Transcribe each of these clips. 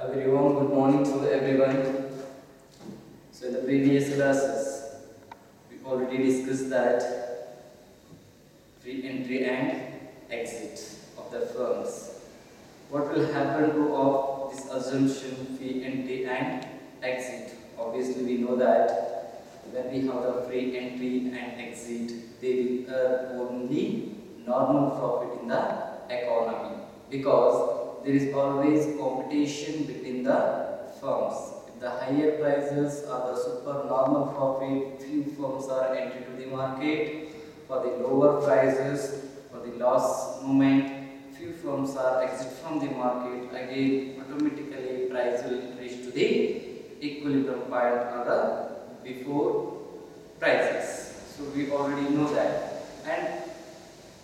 A very warm good morning to everyone. So in the previous classes, we already discussed that free entry and exit of the firms. What will happen to of this assumption free entry and exit? Obviously, we know that when we have the free entry and exit, they will earn only normal profit in the economy because there is always competition between the firms. If the higher prices or the super normal profit, few firms are entering to the market. For the lower prices, for the loss moment, few firms are exit from the market. Again, automatically price will reach to the equilibrium point or the before prices. So we already know that. And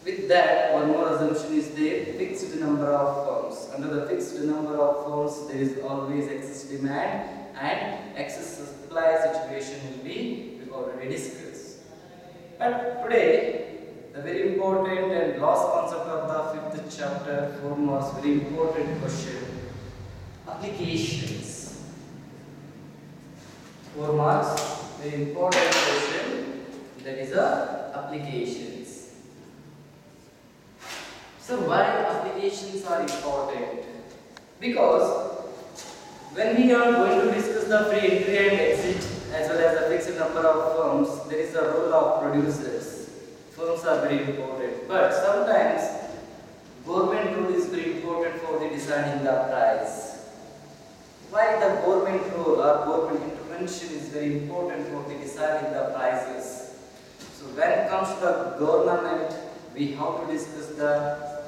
with that, one more assumption is there, fixed number of firms. Under the fixed number of firms, there is always excess demand and excess supply situation will be, we already discussed. But today, the very important and last concept of the 5th chapter, 4 marks, very important question, applications. 4 marks, very important question, that is applications. So why applications are important? Because when we are going to discuss the free entry and exit as well as the fixed number of firms, there is a role of producers. Firms are very important, but sometimes government role is very important for the deciding the price. Why the government role or government intervention is very important for the deciding the prices? So when it comes to the government, we have to discuss the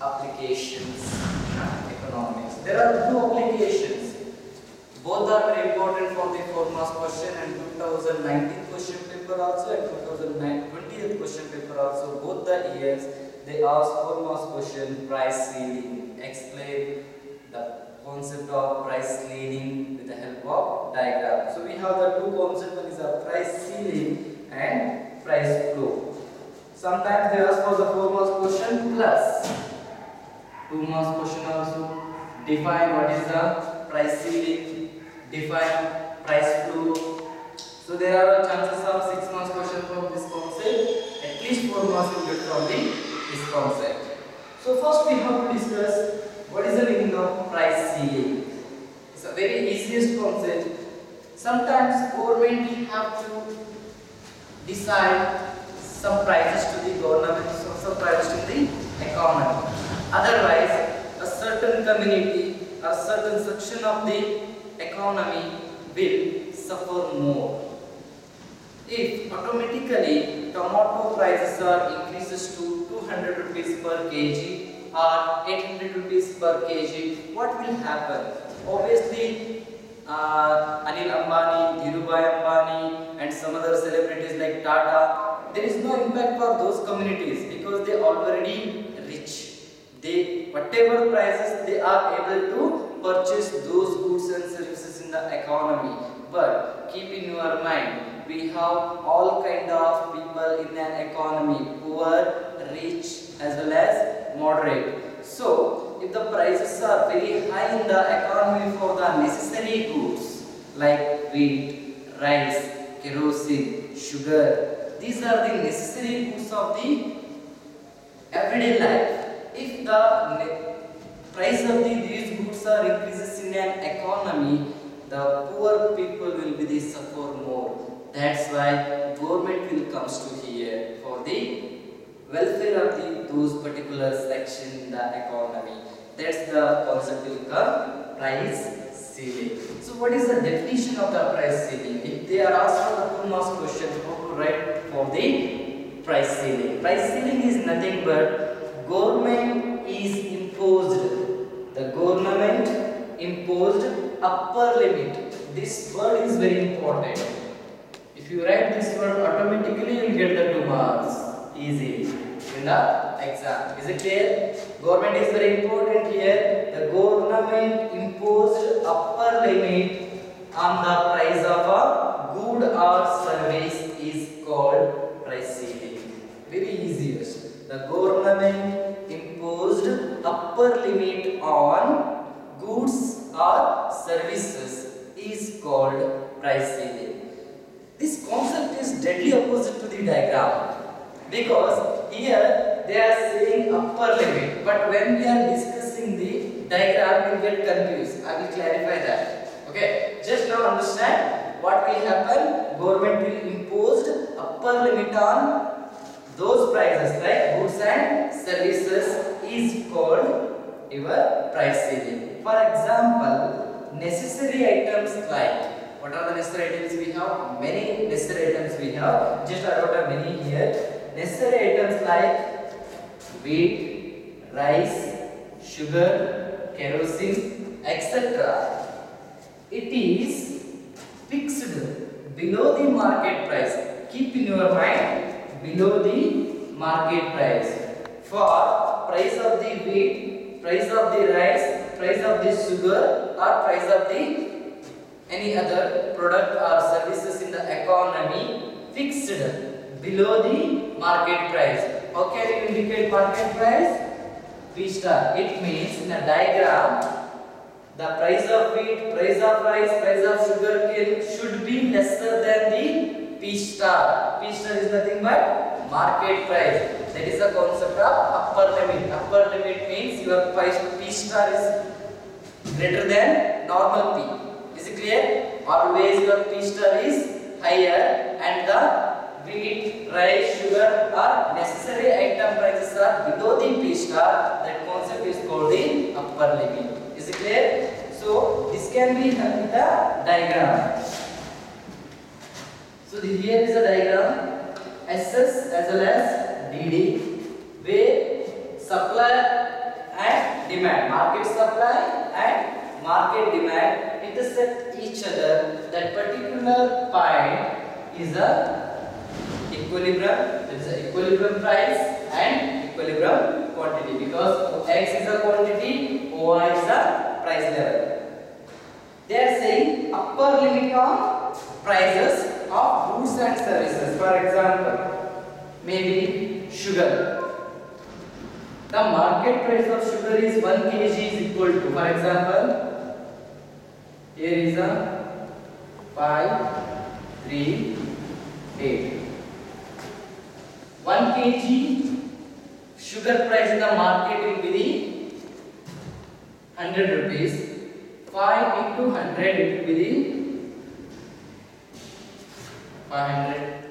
applications in economics. There are two applications. Both are very important for the 4 marks question and 2019 question paper also and 2020 question paper also. Both the years they ask 4 marks question price ceiling. Explain the concept of price ceiling with the help of diagram. So we have the two concepts, one is a price ceiling and price floor. Sometimes they ask for the 4 marks question plus 2 marks question also. Define what is the price ceiling, define price floor. So there are chances of 6 marks question from this concept. At least 4 marks you get from this concept. So first we have to discuss what is the meaning of price ceiling. It's a very easiest concept. Sometimes government have to decide some prices to the government, some prices to the economy. Otherwise, a certain community or certain section of the economy will suffer more. If automatically tomato prices are increases to 200 rupees per kg or 800 rupees per kg, what will happen? Obviously, Anil Ambani, Dhirubhai Ambani and some other celebrities like Tata, there is no impact for those communities because they already rich. They whatever prices they are able to purchase those goods and services in the economy. But keep in your mind, we have all kind of people in an economy, poor, rich as well as moderate. So if the prices are very high in the economy for the necessary goods like wheat, rice, kerosene, sugar, these are the necessary goods of the everyday life. If the price of these goods are increases in an economy, the poor people will be the suffer more. That's why government will comes to here for the welfare of those particular section in the economy. That's the concept will come price ceiling. So what is the definition of the price ceiling? If they are asked for the 2 marks question, how to write for the price ceiling? Price ceiling is nothing but government is imposed. The government imposed upper limit. This word is very important. If you write this word, automatically you will get the 2 marks easily in the exam. Is it clear? Government is very important here. The government imposed upper limit on the price of a good or service is called price ceiling. Very easiest. The government imposed upper limit on goods or services is called price ceiling. This concept is deadly opposite to the diagram, because here they are saying upper limit, but when we are discussing the diagram we get confused. I will clarify that. Okay, just now understand what will happen. Government will impose upper limit on those prices like goods and services is called your price ceiling. For example, necessary items like, what are the necessary items we have? Many necessary items we have. Just I wrote a many here. Necessary items like wheat, rice, sugar, kerosene, etc. It is fixed below the market price. Keep in your mind, below the market price. For price of the wheat, price of the rice, price of the sugar, or price of the any other product or services in the economy, fixed below the market price. How can you indicate market price? P star. It means in a diagram, the price of wheat, price of rice, price of sugar cane should be lesser than the P star. P star is nothing but market price. That is the concept of upper limit. Upper limit means your price P star is greater than normal P. Is it clear? Always your P star is higher and the wheat, rice, sugar or necessary item prices are below the P star. That concept is called the upper limit. Is it clear? So this can be done with the diagram. So here is a diagram, SS as well as DD, where supply and demand, market supply and market demand intersect each other. That particular point is a equilibrium. There is a equilibrium price and equilibrium quantity, because X is a quantity, OI is a price level. They are saying upper limit on prices of goods and services. For example, maybe sugar. The market price of sugar is 1 kg is equal to, for example, here is a 5, 3, 8. 1 kg sugar price in the market will be the 100 rupees. 5 into 100 it will be the 500.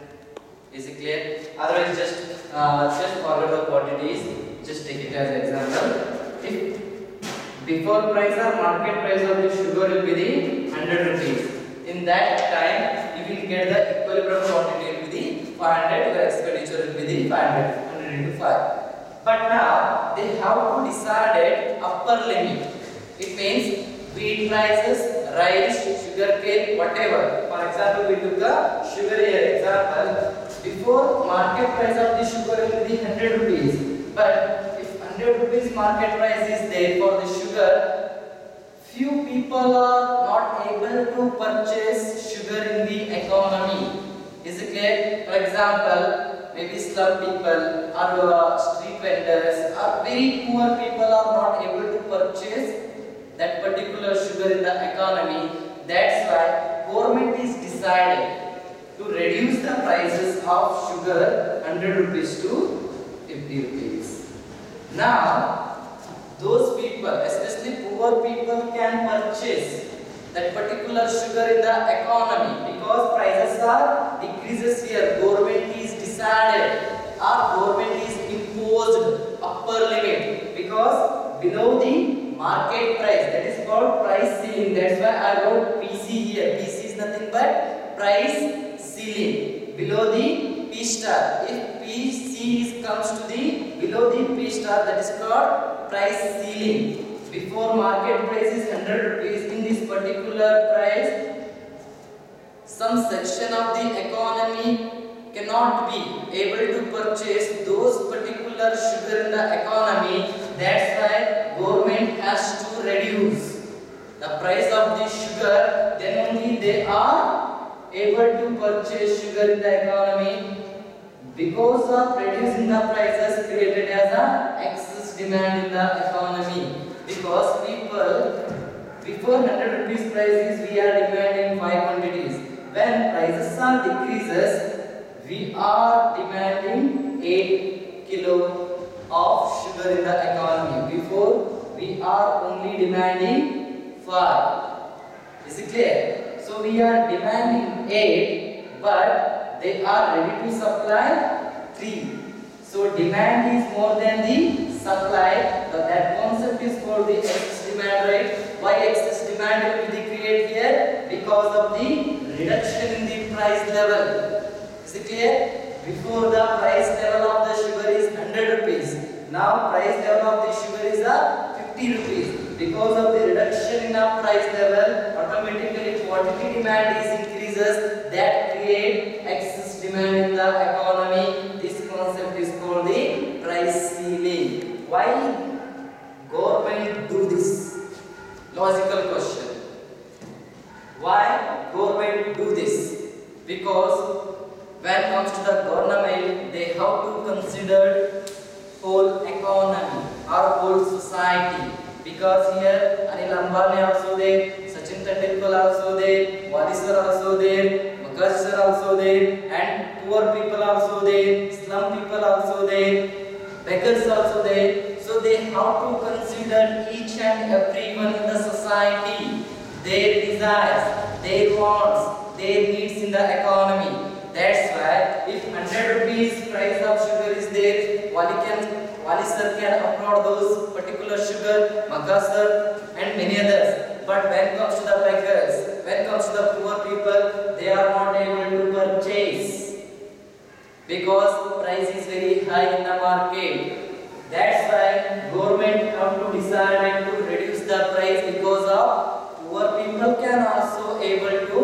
Is it clear? Otherwise just forget the quantities. Just take it as example. If before price or market price of the sugar will be the 100 rupees, in that time you will get the equilibrium quantity will be the 500. Your expenditure will be the 500. 100 into 5. But now they have to decide upper limit. It means wheat prices, rice, sugar cane, whatever. For example, we took the sugar here example. Before market price of the sugar will be 100 rupees. But if 100 rupees market price is there for the sugar, few people are not able to purchase sugar in the economy. Is it clear? For example, maybe slum people or street vendors or very poor people are not able to purchase that particular sugar in the economy. That's why government is deciding to reduce the prices of sugar 100 rupees to 50 rupees. Now, those people, especially poor people, can purchase that particular sugar in the economy because prices are decreases here. Government is decided or government is imposed upper limit because below the market price, that is called price ceiling. That's why I wrote PC here. PC is nothing but price ceiling below the P star. If PC comes to the below the P star, that is called price ceiling. Before market price is 100 rupees, in this particular price, some section of the economy cannot be able to purchase those particular sugar in the economy. That's why government has to reduce the price of the sugar, then only they are able to purchase sugar in the economy. Because of reducing the prices created as a excess demand in the economy, because people Before 100 rupees prices, we are demanding 5 quantities. When prices are decreases, we are demanding 8 kilo of sugar in the economy. Before, we are only demanding 5. Is it clear? So we are demanding 8, but they are ready to supply 3. So demand is more than the supply. That concept is called the excess demand, right? Why excess demand will be created here? Because of the reduction in the price level. Is it clear? Before the price level of the sugar is 100 rupees. Now price level of the sugar is 50 rupees. Because of the reduction in the price level, automatically quantity demand is increases. That create excess demand in the economy. This concept is called the price ceiling. Why government do this? Logical question. Why government do this? Because when it comes to the government, they have to consider whole economy or whole society. Because here Anil Ambani also there, Sachin Tendulkar also there, Wali sir also there, Mukherjee sir also there, and poor people also there, slum people also there, beggars also there. So they have to consider each and everyone in the society, their desires, their wants, their needs in the economy. That's why if 100 rupees price of sugar is there, Wali sir can afford those particular sugar, Magga sir and many others. But when it comes to the beggars, when it comes to the poor people, they are not able to purchase because price is very high in the market. That's why government have to decide and to reduce the price because of poor people can also able to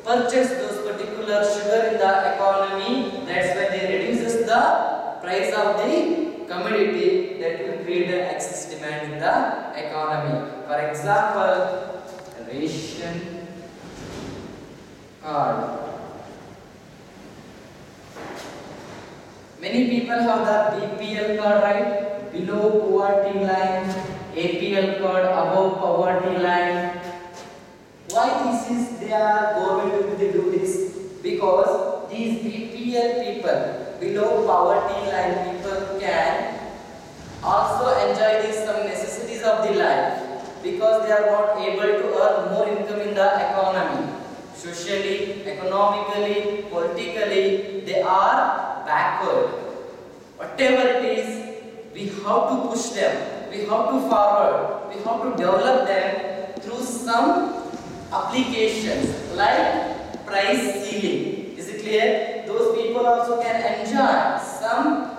purchase those particular sugar in the economy. That's why they reduces the price of the commodity that will create an excess demand in the economy. For example, ration card. Many people have the BPL card, right? Below poverty line, APL card above poverty line. Why this is their government will do this? Because these BPL people, below poverty line people can also enjoy these some necessities of the life because they are not able to earn more income in the economy. Socially, economically, politically, they are backward. Whatever it is, we have to push them, we have to forward, we have to develop them through some applications like price ceiling. Is it clear? Those people also can enjoy some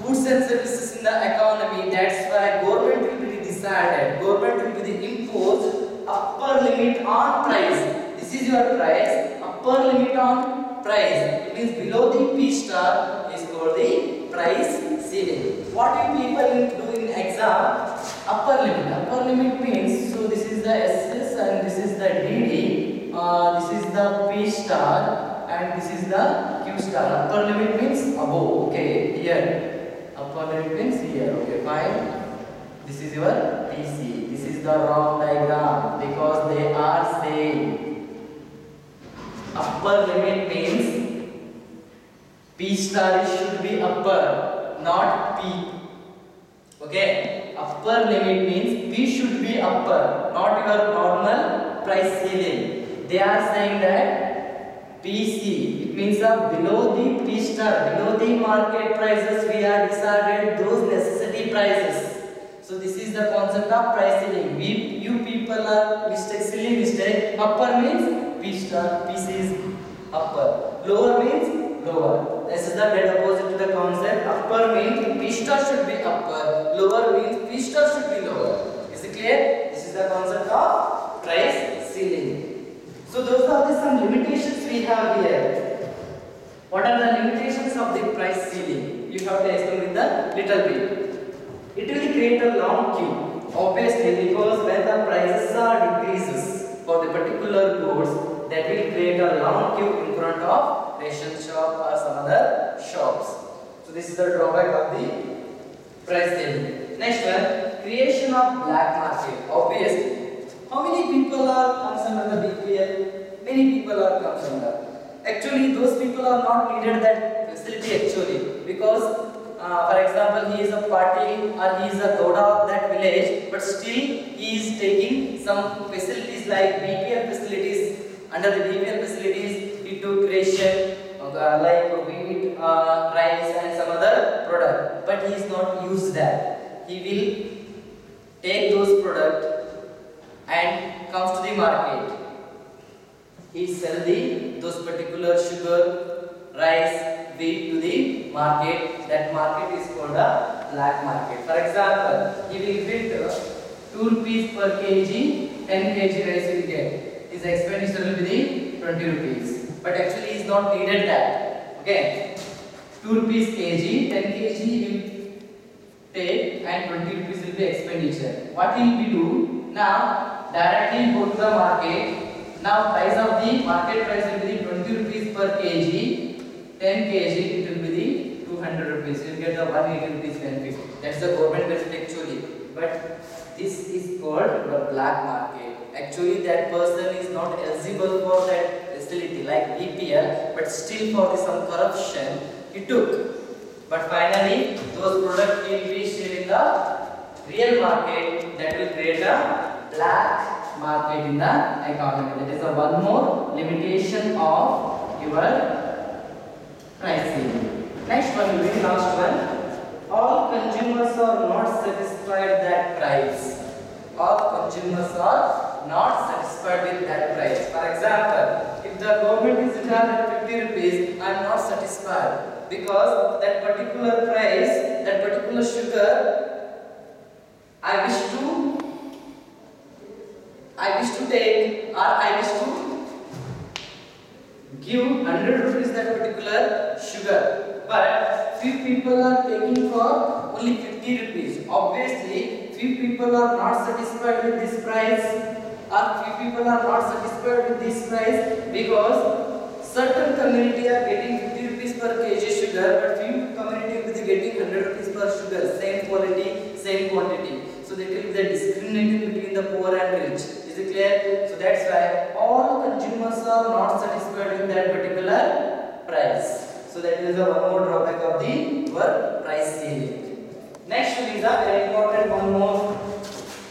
goods and services in the economy. That's why government will be decided, government will be imposed upper limit on price. This is your price, upper limit on price. It means below the P star is called the price ceiling. What do people do in exam? Upper limit. Upper limit means, so this is the SS and this is the DD, this is the P star and this is the Q star. Upper limit means above. Okay, here. Upper limit means here. Okay, fine. This is your PC. This is the wrong diagram because they are same. Upper limit means P star should be upper, not P. Okay, upper limit means P should be upper, not your normal price ceiling. They are saying that PC, it means below the P star, below the market prices, we are decided those necessity prices. So this is the concept of price ceiling. You people are silly mistake. Upper means P star, PC is upper. Lower means lower. This is the dead opposite to the concept. Upper means P star should be upper. Lower means P star should be lower. Is it clear? This is the concept of price ceiling. So those are the some limitations we have here. What are the limitations of the price ceiling? You have to explain with the little bit. It will create a long queue, obviously, because when the prices are decreases for the particular goods, that will create a long queue in front of ration shop or some other shops. So this is the drawback of the price ceiling. Next one, creation of black market. market. Obviously, how many people are concerned under BPL? Many people are concerned. Actually, those people are not needed that facility actually, because for example, he is a party or he is a Gowda of that village, but still he is taking some facilities like BPL facilities. Under the BPL facilities, he took ration like wheat, rice and some other product, but he is not used that. He will take those product and comes to the market. He sell those particular sugar, rice, wheat to the market. That market is called a black market. For example, he will bid 2 rupees per kg, 10 kg rice will get. His expenditure will be the 20 rupees. But actually he is not needed that. Okay. 2 rupees kg, 10 kg he will take and 20 rupees will be expenditure. What will we do? Now directly go to the market. Now price of the market price will be 20 rupees per kg, 10 kg it will be the 200 rupees. You will get the 180 rupees benefit. That's the government benefit actually. But this is called the black market. Actually that person is not eligible for that facility like BPL, but still for some corruption he took. But finally those products will be sold in the real market. That will create a black market in the economy. That is a one more limitation of your pricing. Next one will be last one. All consumers are not satisfied that price. All consumers are not satisfied with that price. For example, if the government is charged 50 rupees, I am not satisfied because that particular price, that particular sugar, I wish to take, or I wish to give 100 rupees that particular sugar, but few people are taking for only 50 rupees. Obviously, few people are not satisfied with this price, or few people are not satisfied with this price because certain community are getting 50 rupees per kg sugar, but few community will be getting 100 rupees per sugar, same quality, same quantity. So that will be the discriminating between the poor and rich. Is it clear? So that's why all consumers are not satisfied with that particular price. So that is a one more drawback of the price ceiling. Next one is a very important one more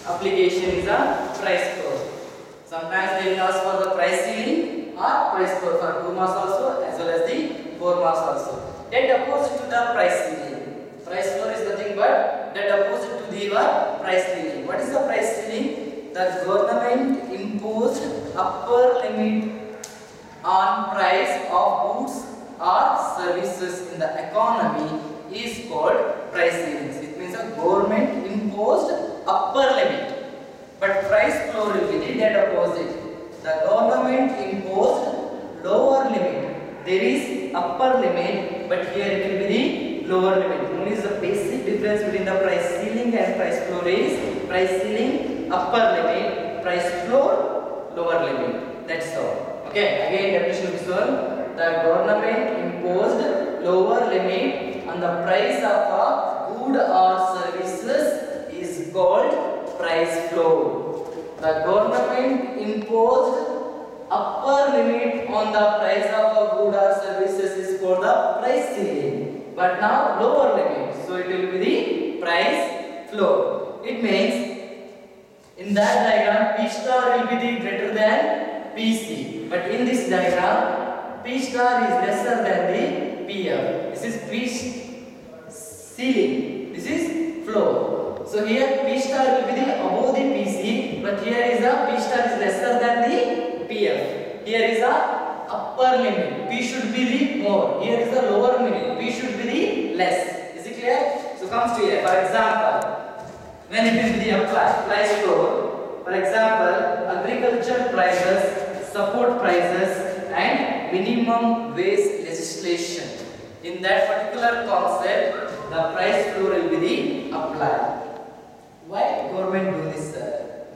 application is a price floor. Sometimes they will ask for the price ceiling or price floor for 2 marks also as well as the 4 marks also. That opposite to the price ceiling. Price floor is nothing but that opposite to the price ceiling. What is the price ceiling? The government imposed upper limit on price of goods or services in the economy is called price ceilings. It means a government imposed upper limit, but price floor will be the dead opposite. The government imposed lower limit. There is upper limit, but here it will be the lower limit. Only is the basic difference between the price ceiling and price floor is price ceiling upper limit, price floor lower limit. That's all. Okay, again definition of this one. The government imposed lower limit on the price of a good or services is called price floor. The government imposed upper limit on the price of a good or services is called the price ceiling. But now lower limit, so it will be the price floor. It means in that diagram P star will be the greater than PC, but in this diagram P star is lesser than the PF. This is P ceiling, this is floor. So here P star will be the above the PC, but here is a P star is lesser than the PF. Here is a upper limit, P should be the more. Here is a lower limit, P should be the less. Is it clear? So comes to here. For example, when it will be applied, price floor. For example, agriculture prices, support prices, and minimum wage legislation. In that particular concept, the price floor will be the applied. Why government do this,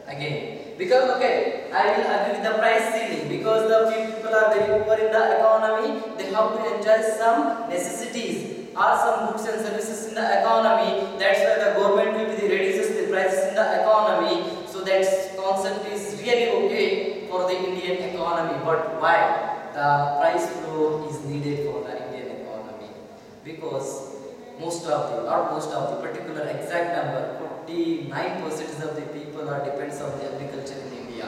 again? Because okay, I will agree with the price ceiling because the few people are very poor in the economy. They have to enjoy some necessities or some goods and services in the economy. That's why the government will be reduces the prices in the economy. So but why the price flow is needed for the Indian economy? Because most of the, not most of the, particular exact number, 49% of the people are depends on the agriculture in India.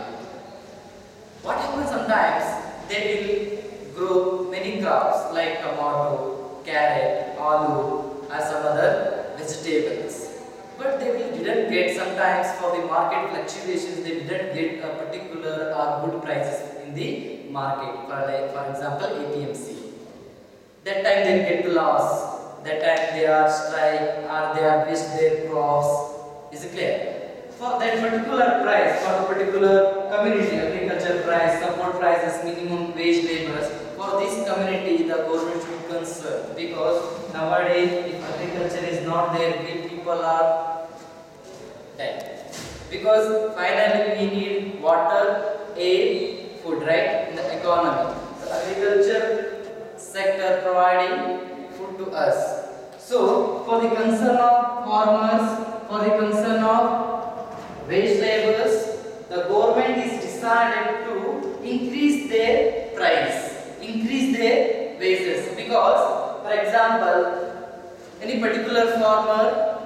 What happens sometimes, they will grow many crops like tomato, carrot, aloo, and some other vegetables. But they will didn't get sometimes for the market fluctuations, they didn't get a particular or good prices in the market. For example, APMC. That time they get to loss. That time they are strike or they are waste their crops. Is it clear? For that particular price, for a particular community, agriculture price, support prices, minimum wage laborers, for this community the government should concern, because nowadays if agriculture is not there, we people are dead. Because finally we need water, air, food, right, in the economy. So agriculture sector providing food to us. So for the concern of farmers, for the concern of wage laborers, the government is decided to increase their price, increase their wages. Because, for example, any particular farmer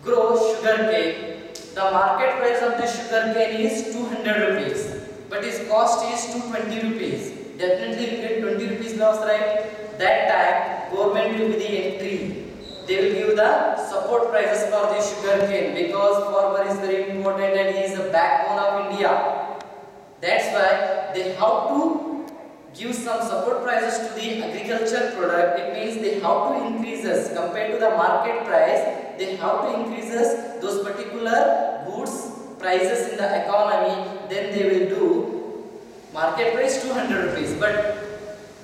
grows sugar cane, the market price of the sugar cane is 200 rupees, but his cost is 220 rupees. Definitely you get 20 rupees loss, right? That time, government will be the entry. They will give the support prices for the sugar cane, because farmer is very important and he is the backbone of India. That's why they have to give some support prices to the agriculture product. It means they have to increase us compared to the market price. They have to increase us those particular goods prices in the economy. Then they will do market price 200 rupees, but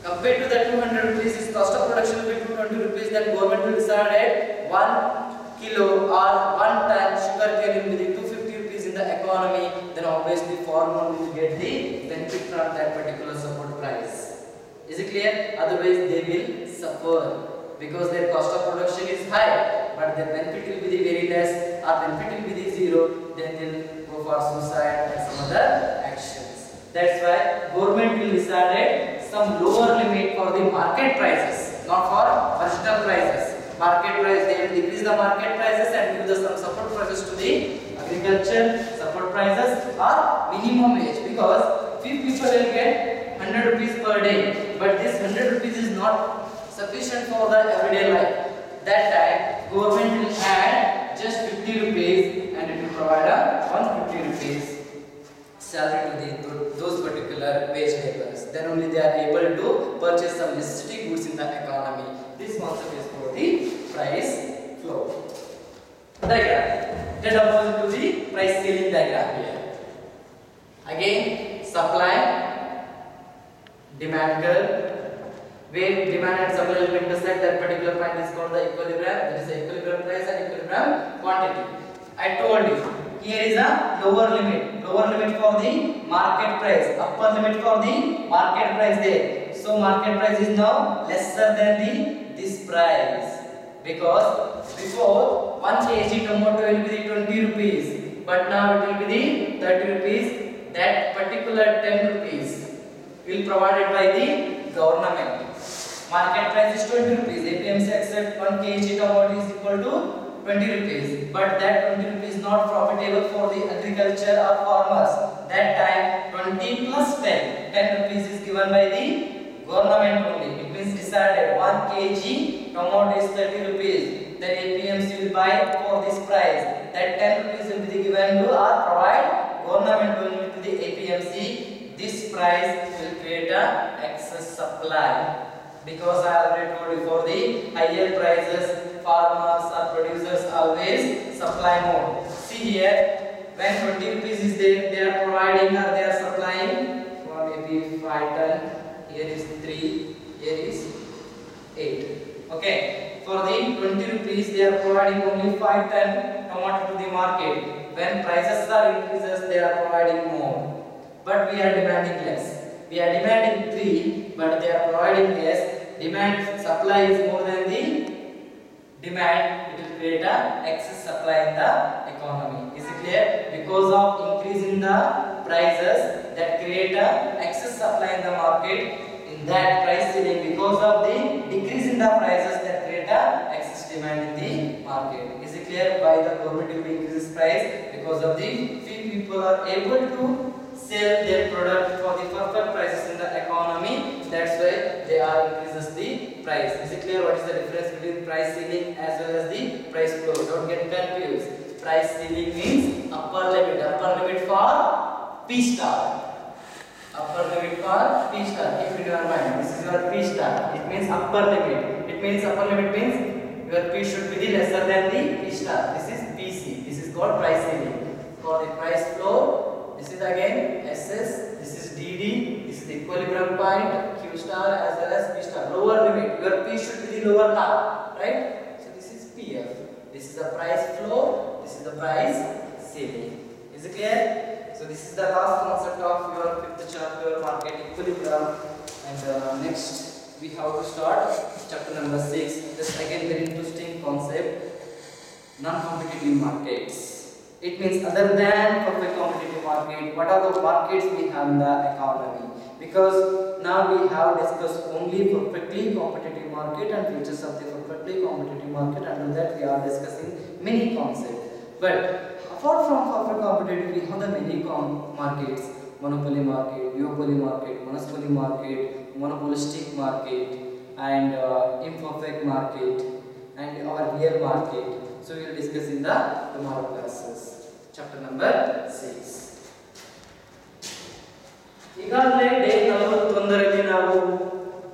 compared to the 200 rupees, its cost of production will be 220 rupees. Then government will decide at 1 kilo or 1 ton sugar cane will be the 250 rupees in the economy. Then obviously farmer will get the benefit from that particular support price. Is it clear? Otherwise they will suffer, because their cost of production is high, but their benefit will be the very less, or benefit will be the zero. Then they'll go for suicide and some other actions. That's why government will decide some lower limit for the market prices, not for marginal prices. Market price, they will decrease the market prices and give the some support prices to the agriculture, support prices or minimum wage, because few people will get 100 rupees per day, but this 100 rupees is not sufficient for the everyday life. That time government will add just 50 rupees and it will provide a 150 rupees salary to those particular wage laborers. Then only they are able to purchase some necessity goods in the economy. This concept is called the price flow diagram. That opposite to the price scaling diagram here. Again, supply, demand curve, where demand and supply will intersect. That particular point is called the equilibrium. That is the equilibrium price and equilibrium quantity. I told you. Here is a lower limit for the market price, upper limit for the market price there. So market price is now lesser than this price, because before 1 kg tomato will be the 20 rupees, but now it will be the 30 rupees. That particular 10 rupees will provided by the government. Market price is 20 rupees. APMC accept 1 kg tomato is equal to 20 rupees, but that 20 rupees is not profitable for the agriculture or farmers. That time 20 plus 10 rupees is given by the government only. It means decided 1 kg tomato is 30 rupees. Then APMC will buy for this price. That 10 rupees will be given to or provide government only to the APMC. This price will create a excess supply, because I already told you for the higher prices farmers or producers always supply more. See here, when 20 rupees is there, they are providing or they are supplying for maybe 5 ton. Here is 3, here is 8. Okay, for the 20 rupees they are providing only 5 ton tomato to the market. When prices are increases, they are providing more, but we are demanding less. We are demanding 3, but they are providing less. Demand supply is more than the demand, it will create a excess supply in the economy. Is it clear? Because of increase in the prices, that create a excess supply in the market, in that price ceiling, because of the decrease in the prices that create a excess demand in the market. Is it clear why the government will increase price? Because of the few people are able to sell their product for the perfect prices in the economy. That's why they are increases the price. Is it clear what is the difference between price ceiling as well as the price floor? Don't get confused. Price ceiling means upper limit for P star. Upper limit for P star. Keep in your mind. This is your P star. It means upper limit. It means upper limit means your P should be the lesser than the P star. This is PC. This is called price ceiling. For the price floor, this is again SS. This is DD. This is the equilibrium point. Q star as well as P star. Lower limit. Your P should be the lower half, right? So this is PF. This is the price floor. This is the price ceiling. Is it clear? So this is the last concept of your fifth chapter, market equilibrium. And next we have to start chapter number 6. This again very interesting concept, non-competitive markets. It means other than perfect competitive market, what are the markets we have in the economy? Because now we have discussed only perfectly competitive market and features of the perfectly competitive market. Under that we are discussing many concepts. But apart from perfect competitive, we have the many markets: monopoly market, duopoly market, monopoly market, monopolistic market, and imperfect market, and our real market. So we will discuss in the tomorrow classes. Chapter number 6. ಈಗಾಗಲೇ day 41ರಲ್ಲಿ ನಾವು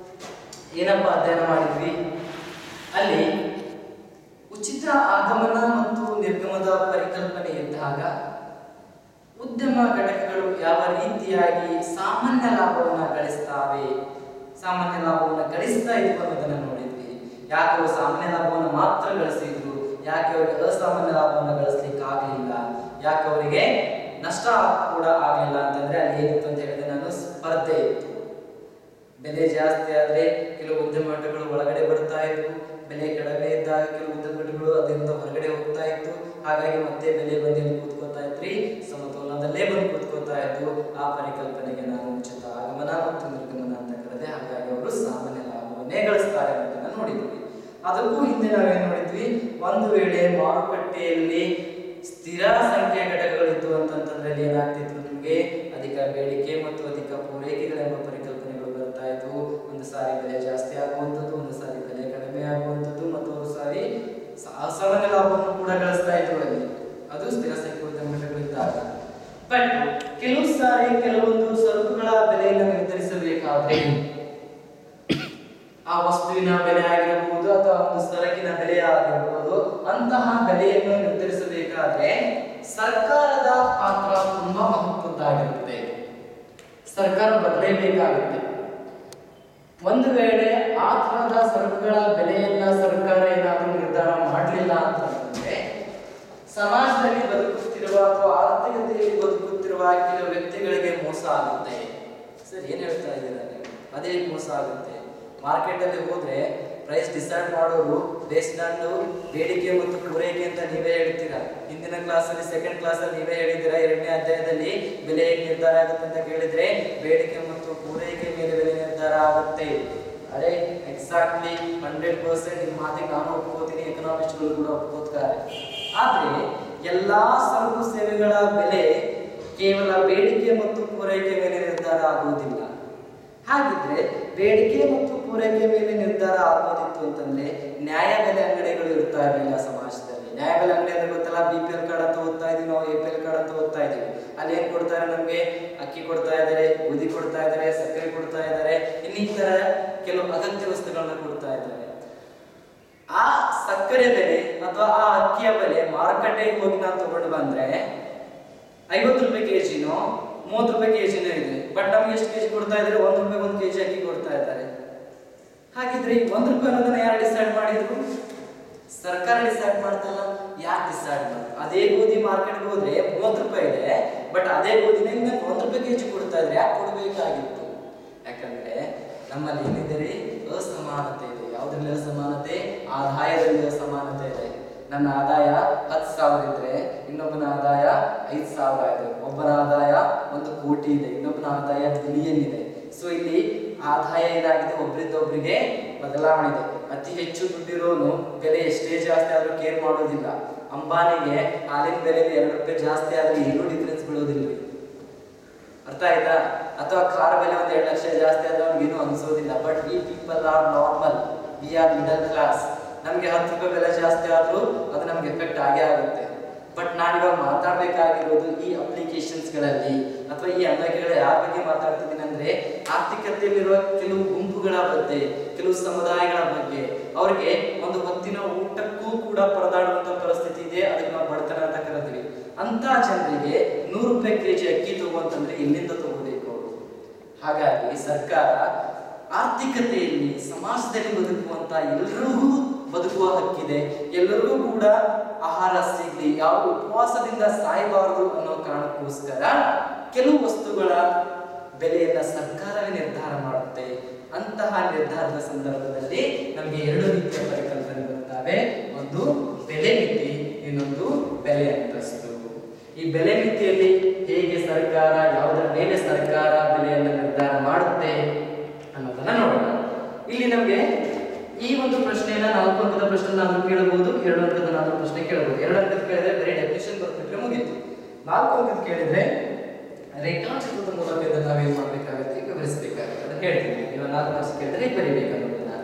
ಏನಪ್ಪ ಅಧ್ಯಯನ ಮಾಡಿದ್ವಿ? ಅಲ್ಲಿ ಉಚಿತ ಆಗಮನ ಮತ್ತು ನಿರ್ಗಮನದ ಪರಿಕಲ್ಪನೆ ಇದ್ದಾಗ ಉದ್ಯಮ ಘಟಕಗಳು ಯಾವ ರೀತಿಯಾಗಿ ಸಾಮಾನ್ಯ ಲಾಭವನ್ನು ಗಳಿಸ್ತಾ ಇದ್ವು ಅನ್ನೋದನ್ನು ನೋಡಿದ್ವಿ. ಯಾಕೆ ಅವರು ಸಾಮಾನ್ಯ ಲಾಭವನ್ನು ಮಾತ್ರ ಗಳಿಸಿದ್ರು, ಯಾಕೆ ಅವರಿಗೆ ಅಸಾಮಾನ್ಯ ಲಾಭವನ್ನು ಗಳಿಸ್ಲಿಕ್ಕೆ ಆಗಲಿಲ್ಲ, ಯಾಕೆ ಅವರಿಗೆ ನಷ್ಟ ಕೂಡ ಆಗಲಿಲ್ಲ ಅಂತಂದ್ರೆ ಅಲ್ಲಿ ಏನಿತ್ತು ಅಂತ ಹೇಳಿದ್ರೆ ನಾನು ಸ್ಪರ್ಧೆ ಇತ್ತು. ಬೆಲೆ ಜಾಸ್ತಿ ಆದ್ರೆ ಕೆಲವು ಉದ್ಯಮ ಘಟಕಗಳು ಒಳಗಡೆ ಬರ್ತಾ ಇದ್ವು, ಬೆಲೆ ಕಡಿಮೆ ಇದ್ದಾಗ ಕೆಲವು ಉದ್ಯಮ ಘಟಕಗಳು ಅದರಿಂದ ಹೊರಗಡೆ ಹೋಗ್ತಾ ಇತ್ತು. ಹಾಗಾಗಿ ಮತ್ತೆ ಬೆಲೆ ಬಂದಲ್ಲಿ ಕೂತ್ಕೋತಾ ಇದ್ರಿ, ಸಮತೋಲನದಲ್ಲೇ ಬಂದು ಕೂತ್ಕೋತಾ ಇದ್ವು. ಆ ಪರಿಕಲ್ಪನೆಗೆ ನಾನು ಉಚಿತ ಆಗಮನ ಮತ್ತು ನಿರ್ಗಮನ ಅಂತ ಕರೆದೆ. ಹಾಗಾಗಿ ಅವರು ಸಾಮಾನ್ಯ ಲಾಭವನ್ನೇ ಗಳಿಸ್ತಾರೆ ಅನ್ನೋದನ್ನ ನೋಡಿದ್ವಿ. ಅದಕ್ಕೂ ಹಿಂದೆ ನಾವೇನ್ ನೋಡಿದ್ವಿ? ಒಂದು ವೇಳೆ ಮಾರುಕಟ್ಟೆಯಲ್ಲಿ ಸ್ಥಿರ ಸಂಖ್ಯೆಯ ಘಟಕಗಳಿತ್ತು ಅಂತಂದ್ರೆ ಏನಾಗ್ತಿತ್ತು? ನಿಮಗೆ ಅಧಿಕ ಬೇಡಿಕೆ ಮತ್ತು ಅಧಿಕ ಪೂರೈಕೆಗಳೆಂಬ ಪರಿಕಲ್ಪನೆಗಳು ಬರ್ತಾ ಇದ್ವು. ಒಂದು ಸಾರಿ ಬೆಲೆ ಜಾಸ್ತಿ ಆಗುವಂಥದ್ದು, ಒಂದು ಸಾರಿ ಬೆಲೆ ಕಡಿಮೆ ಆಗುವಂಥದ್ದು, ಮತ್ತು ಒಂದು ಸಾರಿ ಅಸಾಮಾನ್ಯ ಲಾಭವನ್ನು ಕೂಡ ಗಳಿಸ್ತಾ ಇದ್ರು ಅಲ್ಲಿ. ಅದು ಸ್ಥಿರ ಸಂಖ್ಯೆ ಉದ್ಯಮ ಘಟಕಗಳಿದ್ದಾಗ. ಬಟ್ ಕೆಲವು ಸಾರಿ ಕೆಲವೊಂದು ಸರಕುಗಳ ಬೆಲೆಯನ್ನು ನಿರ್ಧರಿಸಬೇಕಾದ್ರೆ, ಆ ವಸ್ತುವಿನ ಬೆಲೆ ಆಗಿರಬಹುದು ಅಥವಾ ಒಂದು ಸರಕಿನ ಬೆಲೆ ಆಗಿರಬಹುದು, ಅಂತಹ ಬೆಲೆಯನ್ನು ನಿರ್ಧರಿಸಬೇಕಾದ್ರೆ ಸರ್ಕಾರದ ಪಾತ್ರ ತುಂಬಾ ಮಹತ್ವದ್ದಾಗಿರುತ್ತೆ. ಸರ್ಕಾರ ಬದಲೇಬೇಕಾಗುತ್ತೆ. ಒಂದು ವೇಳೆ ಆ ತರಹದ ಸರಕುಗಳ ಬೆಲೆಯನ್ನ ಸರ್ಕಾರ ಏನಾದರೂ ನಿರ್ಧಾರ ಮಾಡಲಿಲ್ಲ ಅಂತಂದ್ರೆ ಸಮಾಜದಲ್ಲಿ ಬದುಕುತ್ತಿರುವ ಅಥವಾ ಆರ್ಥಿಕತೆಯಲ್ಲಿ ಬದುಕುತ್ತಿರುವ ಕೆಲವು ವ್ಯಕ್ತಿಗಳಿಗೆ ಮೋಸ ಆಗುತ್ತೆ. ಸರ್ ಏನ್ ಹೇಳ್ತಾ ಇದ್ದೀರಾ ನೀವು? ಅದೇ ಮೋಸ ಆಗುತ್ತೆ. ಮಾರ್ಕೆಟ್ ಅಲ್ಲಿ ಹೋದ್ರೆ ಪ್ರೈಸ್ ಡಿಸೈಡ್ ಮಾಡೋರು ಬೇಸ್ಡ್ ಆನ್ ಬೇಡಿಕೆ ಮತ್ತು ಪೂರೈಕೆ ಅಂತ ನೀವೇ ಹೇಳ್ತೀರಾ. ಹಿಂದಿನ ಕ್ಲಾಸಲ್ಲಿ ಸೆಕೆಂಡ್ ಕ್ಲಾಸಲ್ಲಿ ನೀವೇ ಹೇಳಿದ್ದೀರಾ, 2ನೇ ಅಧ್ಯಾಯದಲ್ಲಿ ಬೆಲೆ ಹೇಗೆ ನಿರ್ಧಾರ ಆಗುತ್ತೆ ಅಂತ ಕೇಳಿದ್ರೆ ಬೇಡಿಕೆ ಮತ್ತು ಪೂರೈಕೆ ಮೇಲೆ ಬೆಲೆ ನಿರ್ಧಾರ ಆಗುತ್ತೆ. ಅರೆ ಎಕ್ಸಾಕ್ಟ್ಲಿ 100% ಈ ಮಾತಿಗೆ ನಾನು ಒಪ್ಕೋತೀನಿ, ಎಕನಾಮಿಸ್ಟ್ಗಳು ಕೂಡ ಒಪ್ಕೋತಾರೆ. ಆದ್ರೆ ಎಲ್ಲಾ ಸರಕು ಸೇವೆಗಳ ಬೆಲೆ ಕೇವಲ ಬೇಡಿಕೆ ಮತ್ತು ಪೂರೈಕೆ ಮೇಲೆ ನಿರ್ಧಾರ ಆಗುವುದಿಲ್ಲ. ಹಾಗಿದ್ರೆ ಬೇಡಿಕೆ ಮತ್ತು ಪೂರೈಕೆ ಮೇಲೆ ನಿರ್ಧಾರ ಆಗೋದಿತ್ತು ಅಂತಂದ್ರೆ ನ್ಯಾಯಬೆಲೆ ಅಂಗಡಿಗಳು ಇರ್ತಾ ಇರಲಿಲ್ಲ ಸಮಾಜದಲ್ಲಿ. ನ್ಯಾಯಬೆಲೆ ಅಂಗಡಿ ಅಂದ್ರೆ ಗೊತ್ತಲ್ಲ, BPL ಕಾರ್ಡ್ ಅಂತ ಓದ್ತಾ ಇದೀವಿ ನಾವು, APL ಕಾರ್ಡ್ ಅಂತ ಓದ್ತಾ ಇದೀವಿ. ಅಲ್ಲಿ ಏನ್ ಕೊಡ್ತಾರೆ? ನಮ್ಗೆ ಅಕ್ಕಿ ಕೊಡ್ತಾ ಇದ್ದಾರೆ, ಗೋಧಿ ಕೊಡ್ತಾ ಇದ್ದಾರೆ, ಸಕ್ಕರೆ ಕೊಡ್ತಾ ಇದ್ದಾರೆ, ಇನ್ನಿತರ ಕೆಲವು ಅಗತ್ಯ ವಸ್ತುಗಳನ್ನ ಕೊಡ್ತಾ ಇದ್ದಾರೆ. ಆ ಸಕ್ಕರೆ ಬೆಲೆ ಅಥವಾ ಆ ಅಕ್ಕಿಯ ಬೆಲೆ ಮಾರುಕಟ್ಟೆಗೆ ಹೋಗಿ ನಾವು ತಗೊಂಡು ಬಂದ್ರೆ 50 ರೂಪಾಯಿ ಕೆಜಿನೋ 30 ರೂಪಾಯಿ ಕೆಜಿನೋ ಇದೆ. ಬಟ್ ನಮ್ಗೆ ಎಷ್ಟು ಕೆಜಿ ಕೊಡ್ತಾ ಇದ್ದಾರೆ? 1 ರೂಪಾಯಿ 1 ಕೆಜಿ ಅಕ್ಕಿ ಕೊಡ್ತಾ ಇದ್ದಾರೆ. ಹಾಗಿದ್ರೆ 1 ರೂಪಾಯಿ ಅನ್ನೋದನ್ನ ಯಾರು ಡಿಸೈಡ್ ಮಾಡಿದ್ರು? ಸರ್ಕಾರ ಡಿಸೈಡ್ ಮಾಡ್ತಲ್ಲ. ಯಾಕೆ ಡಿಸೈಡ್ ಮಾಡಿದ್ರು? ಅದೇ ಗೋಧಿ ಮಾರ್ಕೆಟ್ಗೆ ಹೋದ್ರೆ 30 ರೂಪಾಯಿ ಇದೆ, ಬಟ್ ಅದೇ ಗೋಧಿನ 1 ರೂಪಾಯಿ ಕೆಜಿ ಕೊಡ್ತಾ ಇದ್ರೆ ಯಾಕೆ ಕೊಡ್ಬೇಕಾಗಿತ್ತು? ಯಾಕಂದ್ರೆ ನಮ್ಮಲ್ಲಿ ಏನಿದೆ? ಅಸಮಾನತೆ ಇದೆ. ಯಾವುದ್ರಲ್ಲಿ ಅಸಮಾನತೆ? ಆದಾಯದಲ್ಲಿ ಅಸಮಾನತೆ ಇದೆ. ನನ್ನ ಆದಾಯ 10,000 ಇದ್ರೆ ಇನ್ನೊಬ್ಬನ ಆದಾಯ 5,000 ಇದೆ. ಒಬ್ಬನ ಆದಾಯ 1 ಕೋಟಿ ಇದೆ, ಇನ್ನೊಬ್ಬನ ಆದಾಯ ಬಿಲಿಯನ್ ಇದೆ. ಸೊ ಇಲ್ಲಿ ಆದಾಯ ಏನಾಗಿದೆ, ಒಬ್ಬರಿಂದ ಒಬ್ಬರಿಗೆ ಬದಲಾವಣೆ ಇದೆ. ಅತಿ ಹೆಚ್ಚು ದುಡ್ಡಿರೋನು ಬೆಲೆ ಎಷ್ಟೇ ಜಾಸ್ತಿ ಆದ್ರೂ ಕೇರ್ ಮಾಡೋದಿಲ್ಲ. ಅಂಬಾನಿಗೆ ಹಾಲಿನ ಬೆಲೆಯಲ್ಲಿ 2 ರೂಪಾಯಿ ಜಾಸ್ತಿ ಆದ್ರೆ ಏನೂ ಡಿಫ್ರೆನ್ಸ್ ಬೀಳೋದಿಲ್ಲ. ಅರ್ಥ ಆಯ್ತಾ? ಅಥವಾ ಕಾರ್ ಬೆಲೆ ಒಂದು 2 ಲಕ್ಷ ಜಾಸ್ತಿ ಆದ್ರೆ ಅವ್ನಿಗೆ ಏನೂ ಅನ್ಸೋದಿಲ್ಲ. But we people are normal, we are middle class. ನಮಗೆ 10 ರೂಪಾಯಿ ಬೆಲೆ ಜಾಸ್ತಿ ಆದ್ರೂ ಅದು ನಮ್ಗೆ ಎಫೆಕ್ಟ್ ಆಗೇ ಆಗುತ್ತೆ. ಬಟ್ ನಾನಿವಾಗ ಮಾತಾಡಬೇಕಾಗಿರೋದು ಈ ಅಪ್ಲಿಕೇಶನ್ಸ್ಗಳಲ್ಲಿ ಅಥವಾ ಈ ಅಂಗಡಿಗಳ ಯಾವ ಬಗ್ಗೆ ಮಾತಾಡ್ತಿದ್ದೀನಿ ಅಂದ್ರೆ, ಆರ್ಥಿಕತೆಯಲ್ಲಿರುವ ಕೆಲವು ಗುಂಪುಗಳ ಬಗ್ಗೆ, ಕೆಲವು ಸಮುದಾಯಗಳ ಬಗ್ಗೆ. ಅವ್ರಿಗೆ ಒಂದು ಹೊತ್ತಿನ ಊಟಕ್ಕೂ ಕೂಡ ಪರದಾಡುವಂತ ಪರಿಸ್ಥಿತಿ ಇದೆ. ಅದಕ್ಕೆ ನಾವು ಬಡತನ ಅಂತ ಕರಿತೀವಿ. ಅಂತ ಜನರಿಗೆ 100 ರೂಪಾಯಿ ಕೆಜಿ ಅಕ್ಕಿ ತಗೋಂತಂದ್ರೆ ಎಲ್ಲಿಂದ ತಗೋಬೇಕು ಅವರು? ಹಾಗಾಗಿ ಸರ್ಕಾರ ಆರ್ಥಿಕತೆಯಲ್ಲಿ, ಸಮಾಜದಲ್ಲಿ ಬದುಕುವಂತ ಎಲ್ಲರಿಗೂ ಬದುಕುವ ಹಕ್ಕಿದೆ. ಎಲ್ಲರಿಗೂ ಕೂಡ ಆಹಾರ ಸಿಗ್ಲಿ, ಯಾವ ಉಪವಾಸದಿಂದ ಸಾಯಬಾರದು ಅನ್ನೋ ಕಾರಣಕ್ಕೋಸ್ಕರ ಕೆಲವು ವಸ್ತುಗಳ ಬೆಲೆಯನ್ನ ಸರ್ಕಾರವೇ ನಿರ್ಧಾರ ಮಾಡುತ್ತೆ. ಅಂತಹ ನಿರ್ಧಾರದ ಸಂದರ್ಭದಲ್ಲಿ ನಮಗೆ 2 ರೀತಿಯ ಪರಿಕಲ್ಪನೆ ಬರ್ತವೆ. ಒಂದು ಬೆಲೆ ಮಿತಿ, ಇನ್ನೊಂದು ಬೆಲೆ ಅಂತಸ್ತು. ಈ ಬೆಲೆ ಮಿತಿಯಲ್ಲಿ ಹೇಗೆ ಸರ್ಕಾರ, ಯಾವುದರ ಮೇಲೆ ಸರ್ಕಾರ ಬೆಲೆಯನ್ನು ನಿರ್ಧಾರ ಮಾಡುತ್ತೆ ಅನ್ನೋದನ್ನ ನೋಡೋಣ. ಇಲ್ಲಿ ನಮಗೆ ಈ ಒಂದು ಪ್ರಶ್ನೆಯನ್ನ 4 ಅಂಕದ ಪ್ರಶ್ನೆ ನಾನು ಕೇಳಬಹುದು, 2 ಅಂಕದ ನಾನು ಪ್ರಶ್ನೆ ಕೇಳಬಹುದು. 2 ಅಂಕದ ಕೇಳಿದ್ರೆ ಬರೀ ಡೆಫಿನಿಷನ್ ಬರ್ತಿದ್ರೆ ಮುಗೀತು. 4 ಅಂಕದ ಕೇಳಿದ್ರೆ ರೇಖಾಚಿತ್ರದ ಮೂಲಕ ಇದನ್ನ ನಾವೇನ್ ಮಾಡ್ಬೇಕಾಗುತ್ತೆ, ವಿವರಿಸಬೇಕಾಗುತ್ತೆ. ಅದನ್ನ ಹೇಳ್ತೀನಿ. ನೀವು 4 ಮಾರ್ಕ್ಸ್ ಕೇಳಿದ್ರೆ ಬರೀಬೇಕನ್ನೋದನ್ನ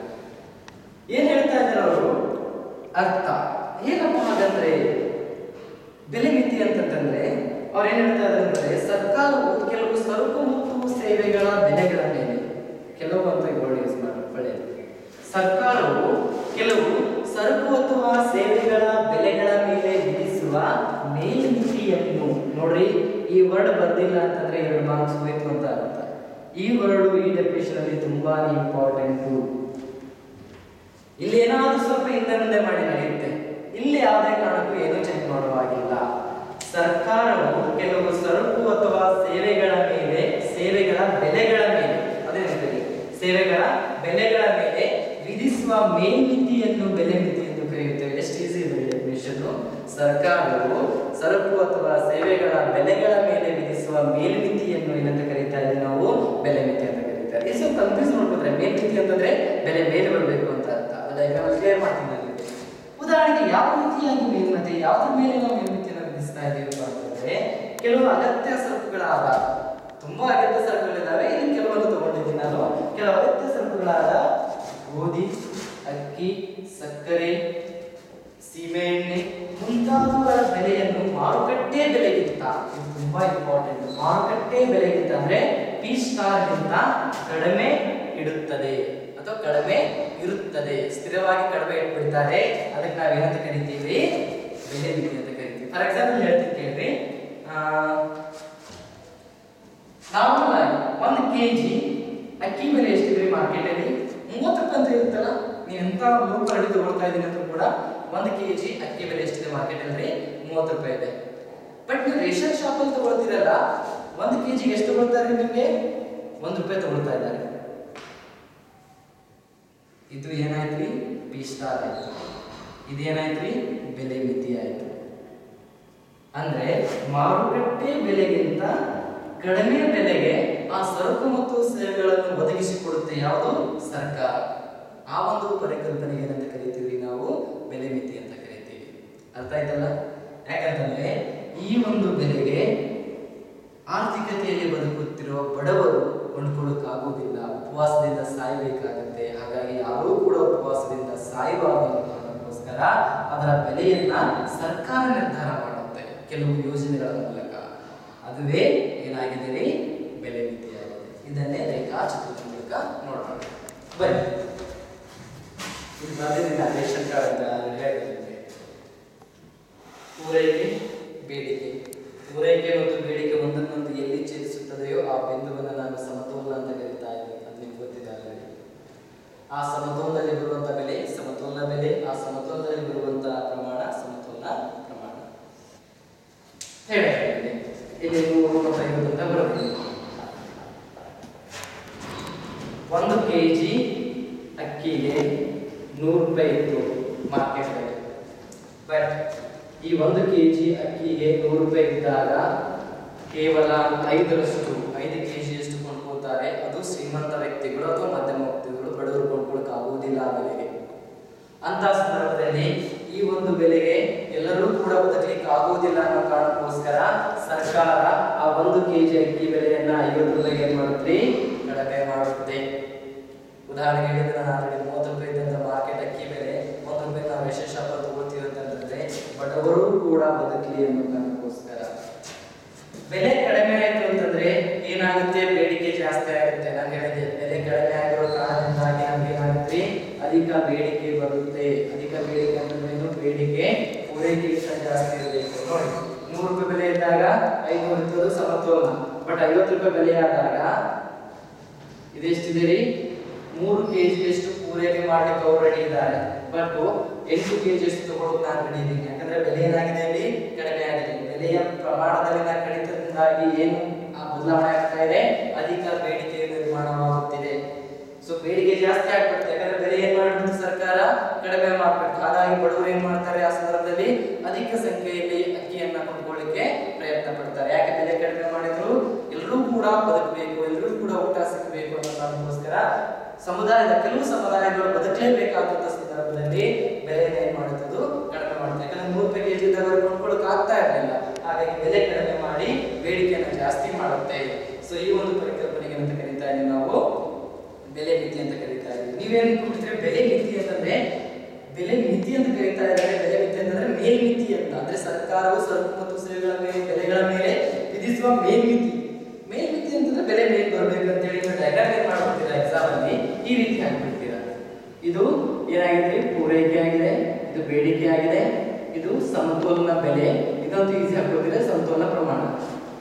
ಏನ್ ಹೇಳ್ತಾ ಇದ್ದಾರೆ ಅವರು, ಅರ್ಥ ಏನಪ್ಪ ಹಾಗಂದ್ರೆ ಬೆಲೆ ಮಿತಿ ಅಂತಂದ್ರೆ ಅವ್ರು ಏನ್ ಹೇಳ್ತಾ ಇದ್ದಾರೆ ಅಂದ್ರೆ, ಸರ್ಕಾರವು ಕೆಲವು ಸರಕು ಮತ್ತು ಸೇವೆಗಳ ಬೆಲೆಗಳ ಮೇಲೆ, ಕೆಲವು ಅಂತ ವರ್ಡ್ ಯೂಸ್ ಮಾಡಿ, ಸರ್ಕಾರವು ಕೆಲವು ಸರಕು ಅಥವಾ ಸೇವೆಗಳ ಬೆಲೆಗಳ ಮೇಲೆ ವಿಧಿಸುವ ಮೇಲ್ಮಿತಿಯನ್ನು, ನೋಡ್ರಿ ಈ ವರ್ಡ್ ಬರ್ದಿಲ್ಲ ಅಂತಂದ್ರೆ 2 ಮಾರ್ಕ್ಸ್ ಹೋಯ್ತು ಅಂತ ಅರ್ಥ. ಈ ವರ್ಡ್ ಈ ಡೆಫಿನಿಷನ್ ಅಲ್ಲಿ ತುಂಬಾ ಇಂಪಾರ್ಟೆಂಟ್. ಇಲ್ಲಿ ಏನಾದ್ರೂ ಸ್ವಲ್ಪ ಹಿಂದೆ ಮುಂದೆ ಮಾಡಿ ನಡೆಯುತ್ತೆ, ಇಲ್ಲಿ ಯಾವುದೇ ಕಾರಣಕ್ಕೂ ಏನು ಚೆಕ್ ಮಾಡುವಾಗಿಲ್ಲ. ಸರ್ಕಾರವು ಕೆಲವು ಸರಕು ಅಥವಾ ಸೇವೆಗಳ ಮೇಲೆ, ಸೇವೆಗಳ ಬೆಲೆಗಳ ಮೇಲೆ, ಅದೇ ಸೇವೆಗಳ ಬೆಲೆಗಳ ಮೇಲೆ ವಿಧಿಸುವ ಮೇಲ್ಮಿತಿಯನ್ನು ಬೆಲೆ ಮಿತಿ ಎಂದು ಕರೆಯುತ್ತೇವೆ. ಎಷ್ಟು ಈಸಿ ಇದೆ ಡೆಫಿನಿಷನ್. ಸರ್ಕಾರವು ಸರಕು ಅಥವಾ ಸೇವೆಗಳ ಬೆಲೆಗಳ ಮೇಲೆ ವಿಧಿಸುವ ಮೇಲ್ಮಿತಿಯನ್ನು ಏನಂತ ಕರೀತಾ ಇದ್ದೀವಿ ನಾವು, ಬೆಲೆ ಮಿತಿ ಅಂತ ಕರೀತಾರೆ. ಇದು ಸ್ವಲ್ಪ ಕನ್ಫ್ಯೂಸ್ ಮಾಡ್ಕೊಂಡ್ರೆ, ಮೇಲ್ಮಿತಿ ಅಂತಂದ್ರೆ ಬೆಲೆ ಮೇಲೆ ಬರಬೇಕು ಅಂತ ಅರ್ಥ. ಅದನ್ನ ಕ್ಲಿಯರ್ ಮಾಡ್ತೀನಿ ನಾನು. ಉದಾಹರಣೆಗೆ ಯಾವ ರೀತಿಯಾಗಿ ಮೇಲ್ಮಿತಿ, ಯಾವುದ್ರ ಮೇಲೆ ನಾವು ಮೇಲ್ಮಿತಿಯನ್ನು ವಿಧಿಸ್ತಾ ಇದ್ದೀವಿ ಅಂತಂದ್ರೆ, ಕೆಲವು ಅಗತ್ಯ ಸರಕುಗಳಾದ, ತುಂಬಾ ಅಗತ್ಯ ಸರಕುಗಳಿದ್ದಾವೆ, ಇಲ್ಲಿ ಕೆಲವೊಂದು ತಗೊಂಡಿದ್ದೀನಿ ನಾನು. ಕೆಲವು ಅಗತ್ಯ ಸರಕುಗಳಾದ ಗೋಧಿ, ಅಕ್ಕಿ, ಸಕ್ಕರೆ, ಸೀಮೆಎಣ್ಣೆ ಮುಂತಾದವುಗಳ ಬೆಲೆಯನ್ನು ಮಾರುಕಟ್ಟೆ ಬೆಲೆಗಿಂತ, ಇದು ತುಂಬಾ ಇಂಪಾರ್ಟೆಂಟ್, ಮಾರುಕಟ್ಟೆ ಬೆಲೆಗಿಂತ ಅಂದ್ರೆ P* ಗಿಂತ ಕಡಿಮೆ ಇಡುತ್ತದೆ ಅಥವಾ ಕಡಿಮೆ ಇರುತ್ತದೆ. ಸ್ಥಿರವಾಗಿ ಕಡಿಮೆ ಇಟ್ಬಿಡ್ತಾರೆ. ಅದಕ್ಕೆ ನಾವು ಏನಂತ ಕರಿತೀವಿ, ಬೆಲೆ ಮಿತಿ ಅಂತ ಕರಿತೀವಿ. ಫಾರ್ ಎಕ್ಸಾಂಪಲ್ ಹೇಳ್ತೀನಿ ಕೇಳ್ರಿ, ನಾರ್ಮಲ್ 1 kg ಅಕ್ಕಿ ಬೆಲೆ ಎಷ್ಟಿದ್ರಿ ಮಾರ್ಕೆಟ್ ಅಲ್ಲಿ? 30 ರೂಪಾಯಿ ಅಂತ ಇರುತ್ತಲ್ಲ. ನೀವು ಎಂತ ಲೋಕಲ್ ಅಡಿ ತಗೊಳ್ತಾ ಇದೀನಿ ಅಂತ ಕೂಡ 1 kg ಅಕ್ಕಿ ಬೆಲೆ ಎಷ್ಟಿದೆ ಮಾರ್ಕೆಟ್ ಅಲ್ಲಿ? 30 ರೂಪಾಯಿ ಇದೆ. ಬಟ್ ನೀವು ರೇಷನ್ ಶಾಪ್ ಅಲ್ಲಿ ತಗೊಳ್ತೀರಲ್ಲ, 1 kg ಎಷ್ಟು ತಗೊಳ್ತಾರೆ ನಿಮಗೆ? 1 ರೂಪಾಯಿ ತಗೊಳ್ತಾ ಇದ್ದಾರೆ. ಇದು ಏನಾಯ್ತ್ರಿ? P* ಆಯ್ತು. ಇದೇನಾಯ್ತ್ರಿ? ಬೆಲೆ ಮಿತಿ ಆಯ್ತು. ಅಂದ್ರೆ ಮಾರುಕಟ್ಟೆ ಬೆಲೆಗಿಂತ ಕಡಿಮೆ ಬೆಲೆಗೆ ಆ ಸರಕು ಮತ್ತು ಸೇವೆಗಳನ್ನು ಒದಗಿಸಿಕೊಡುತ್ತೆ ಯಾವುದು? ಸರ್ಕಾರ. ಆ ಒಂದು ಪರಿಕಲ್ಪನೆಗೆ ಏನಂತ ಕರಿತೀವಿ ನಾವು? ಬೆಲೆ ಮಿತಿ ಅಂತ ಕರಿತೀವಿ. ಅರ್ಥ ಆಯ್ತಲ್ಲ? ಯಾಕಂತಂದ್ರೆ ಈ ಒಂದು ಬೆಲೆಗೆ ಆರ್ಥಿಕತೆಯಲ್ಲಿ ಬದುಕುತ್ತಿರುವ ಬಡವರು ಕೊಂಡ್ಕೊಳ್ಳೋಕ್ಕಾಗೋದಿಲ್ಲ, ಉಪವಾಸದಿಂದ ಸಾಯಬೇಕಾಗುತ್ತೆ. ಹಾಗಾಗಿ ಯಾರೂ ಕೂಡ ಉಪವಾಸದಿಂದ ಸಾಯಬಾರದು ಅನ್ನೋ ಕಾರಣಕ್ಕೋಸ್ಕರ ಅದರ ಬೆಲೆಯನ್ನ ಸರ್ಕಾರ ನಿರ್ಧಾರ ಮಾಡುತ್ತೆ ಕೆಲವು ಯೋಜನೆಗಳ ಮೂಲಕ. ಅದುವೇ ಏನಾಗಿದೆ? ಬೆಲೆ ಮಿತಿಯಾಗಿದೆ. ಇದನ್ನೇ ರೇಖಾಚಿತ್ರದ ಮೂಲಕ ನೋಡೋಣ. ಬನ್ನಿ, ಇದು ಬಂದಿದ್ದ ರೇಷನ್ ಕಾರ್ಡ್ ಹೇಳಿದೆ. ಪೂರೈಕೆ, ಬೇಡಿಕೆ. ಪೂರೈಕೆ ಮತ್ತು ಬೇಡಿಕೆ ಒಂದನ್ನೊಂದು ಎಲ್ಲಿ ಛೇದಿಸುತ್ತದೆಯೋ ಆ ಬಿಂದುವನ್ನು ನಾನು ಸಮತೋಲನ ಅಂತ ಕರೀತಾ ಇದ್ದೀನಿ. ಅದು ನಿಮ್ಗೆ ಗೊತ್ತಿದ್ದಾರೆ. ಆ ಸಮತೋಲನದಲ್ಲಿ ಬರುವಂತ ಬೆಲೆ ಸಮತೋಲನ ಬೆಲೆ, ಆ ಸಮತೋಲನದಲ್ಲಿ ಬರುವಂತಹ ಪ್ರಮಾಣ ಸಮತೋಲನ ಪ್ರಮಾಣ. ಹೇಳಿದೆ ಇಲ್ಲಿ 150 ಅಂತ ಬರಬೇಕು. 1 kg ಅಕ್ಕಿಗೆ 100 ರೂಪಾಯಿ ಇತ್ತು ಮಾರ್ಕೆಟ್ ಅಲ್ಲಿ. ಬಟ್ ಈ 1 kg ಅಕ್ಕಿಗೆ 100 ರೂಪಾಯಿ ಇದ್ದಾಗ ಕೇವಲ 5 kg ಕೊಂಡ್ಕೊಳ್ತಾರೆ. ಅದು ಬೆಲೆಗೆ. ಅಂತ ಸಂದರ್ಭದಲ್ಲಿ ಈ ಒಂದು ಬೆಲೆಗೆ ಎಲ್ಲರೂ ಕೂಡ ಬದುಕಲಿಕ್ಕೆ ಆಗುವುದಿಲ್ಲ ಅನ್ನೋ ಕಾರಣಕ್ಕೋಸ್ಕರ ಸರ್ಕಾರ ಆ 1 ಕೆಜಿ ಅಕ್ಕಿ ಬೆಲೆಯನ್ನ 50 ರೂಪಾಯಿಗೆ ಏನ್ ಮಾಡುತ್ತೆ, ಕಡಿಮೆ ಮಾಡುತ್ತೆ. ಉದಾಹರಣೆಗೆ ಹೇಳಿದ್ರೆ ನಾನು ಆಲ್ರೆಡಿ 30 ರೂಪಾಯಿ ಇದ್ದಂತ ಮಾರ್ಕೆಟ್ ಅಕ್ಕಿ ಬೆಲೆ 1 ರೂಪಾಯಿ ನಾವು ವಿಶೇಷ ಆಫರ್ ತಗೊಳ್ತೀವಿ ಅಂತಂದ್ರೆ ಬಡವರು ಕೂಡ ಬದುಕಲಿ ಅನ್ನೋ ಕಾರಣಕ್ಕೋಸ್ಕರ. ಬೆಲೆ ಕಡಿಮೆ ಆಯ್ತು ಅಂತಂದ್ರೆ ಏನಾಗುತ್ತೆ, ಬೇಡಿಕೆ ಜಾಸ್ತಿ ಆಗುತ್ತೆ. ನಾನು ಹೇಳಿದೆ ಬೆಲೆ ಕಡಿಮೆ ಆಗಿರೋ ಕಾರಣದಿಂದಾಗಿ ನಮ್ಗೆ ಏನಾಗುತ್ತೆ, ಅಧಿಕ ಬೇಡಿಕೆ ಬರುತ್ತೆ. ಅಧಿಕ ಬೇಡಿಕೆ ಅಂತಂದ್ರೆ ಬೇಡಿಕೆ ಪೂರೈಕೆಗಿಂತ ಜಾಸ್ತಿ ಇರಬೇಕು. ನೋಡಿ 100 ರೂಪಾಯಿ ಬೆಲೆ ಇದ್ದಾಗ 500 ಇರೋದು ಸಮತೋಲನ. ಬಟ್ 50 ರೂಪಾಯಿ ಬೆಲೆ ಆದಾಗ ಇದೆಷ್ಟಿದೆ ರೀ, 3 ಕೆಜಿ ಅಷ್ಟು ಪೂರೈಕೆ ಮಾಡ್ಲಿಕ್ಕೆ ಅವ್ರು ರೆಡಿ ಇದ್ದಾರೆ. ಬಟ್ 8 ಕೆಜಿ ಅಷ್ಟು ತಗೊಳ್ಳೋದು ನಾನು ರೆಡಿ ಇದ್ದೀನಿ. ಯಾಕಂದ್ರೆ ಬೆಲೆ ಏನಾಗಿದೆ, ಇಲ್ಲಿ ಕಡಿಮೆ ಆಗಿದೆ. ಬೆಲೆಯ ಪ್ರಮಾಣದಲ್ಲಿನ ಕಡಿತದಿಂದಾಗಿ ಏನು ಬದಲಾವಣೆ ಆಗ್ತಾ ಇದೆ, ಅಧಿಕ ಬೇಡಿಕೆ ನಿರ್ಮಾಣವಾಗುತ್ತಿದೆ. ಸೊ ಬೇಡಿಕೆ ಜಾಸ್ತಿ ಆಗ್ಬಿಡುತ್ತೆ. ಯಾಕಂದ್ರೆ ಬೆಲೆ ಏನ್ ಮಾಡ್ಬಿಡುತ್ತೆ, ಸರ್ಕಾರ ಕಡಿಮೆ ಮಾಡ್ಬಿಡುತ್ತೆ. ಹಾಗಾಗಿ ಬಡವರು ಏನ್ ಮಾಡ್ತಾರೆ, ಆ ಸಂದರ್ಭದಲ್ಲಿ ಅಧಿಕ ಸಂಖ್ಯೆಯಲ್ಲಿ ಅಕ್ಕಿಯನ್ನ ಕೊಂಡ್ಕೊಳ್ಳಿಕ್ಕೆ ಪ್ರಯತ್ನ ಪಡ್ತಾರೆ. ಯಾಕೆ ಬೆಲೆ ಕಡಿಮೆ ಮಾಡಿದ್ರು, ಎಲ್ಲರೂ ಕೂಡ ಬದುಕಬೇಕು, ಎಲ್ಲರೂ ಕೂಡ ಊಟ ಸಿಗಬೇಕು ಅನ್ನೋ ಕಾರಣಕ್ಕೋಸ್ಕರ ಕೆಲವು ಸಮುದಾಯಗಳು ಬದುಕಲೇಬೇಕಾದಂತ ಸಂದರ್ಭದಲ್ಲಿ ಬೆಲೆನ ಏನ್ ಮಾಡುತ್ತದು, ಕಡಿಮೆ ಮಾಡುತ್ತೆ. ಯಾಕಂದ್ರೆ 100 ರೂಪಾಯಿ ಕೆಜಿ ಇದ್ದವರು ಕೊಂಡ್ಕೊಳ್ಳೋಕೆ ಆಗ್ತಾ ಇರಲಿಲ್ಲ. ಹಾಗಾಗಿ ಬೆಲೆ ಕಡಿಮೆ ಮಾಡಿ ಬೇಡಿಕೆಯನ್ನು ಜಾಸ್ತಿ ಮಾಡುತ್ತೆ. ಸೊ ಈ ಒಂದು ಪರಿಕಲ್ಪನೆಗೆ ಅಂತ ಕರೀತಾ ಇದ್ದೀವಿ ನಾವು ಬೆಲೆ ಮಿತಿ ಅಂತ ಕರೀತಾ ಇದ್ದೀವಿ. ನೀವೇನ್ ಕೊಡ್ತೀರಿ, ಬೆಲೆ ಮಿತಿ ಅಂತಂದ್ರೆ ಬೆಲೆ ಮಿತಿ ಅಂತ ಕರೀತಾ ಇದ್ದಾರೆ. ಬೆಲೆ ಮಿತಿ ಅಂತಂದ್ರೆ ಮೇಲ್ಮಿತಿ ಅಂತ, ಅಂದ್ರೆ ಸರ್ಕಾರವು ಸರಕು ಮತ್ತು ಸೇವೆಗಳ ಮೇಲೆ ಬೆಲೆಗಳ ಮೇಲೆ ವಿಧಿಸುವ ಮೇಲ್ಮಿತಿ. ಮೇಲ್ಮಿತಿ ಅಂತಂದ್ರೆ ಬೆಲೆ ಮೇಲೆ ಬರಬೇಕು ಅಂತ ಹೇಳಿ ಡಯಾಗ್ರಾಮ್ ಏನ್ ಮಾಡ್ಬಿಡ್ತೀರಾ ಎಕ್ಸಾಮ್ ಅಲ್ಲಿ, ಈ ರೀತಿ ಹಾಕ್ಬಿಡ್ತೀರಾ. ಇದು ಏನಾಗಿದೆ, ಪೂರೈಕೆ ಆಗಿದೆ, ಇದು ಬೇಡಿಕೆ ಆಗಿದೆ, ಇದು ಸಮತೋಲನ ಬೆಲೆ. ಇದಂತೂ ಈಸಿ ಹಾಕೋದಿಲ್ಲ, ಸಮತೋಲನ ಪ್ರಮಾಣ.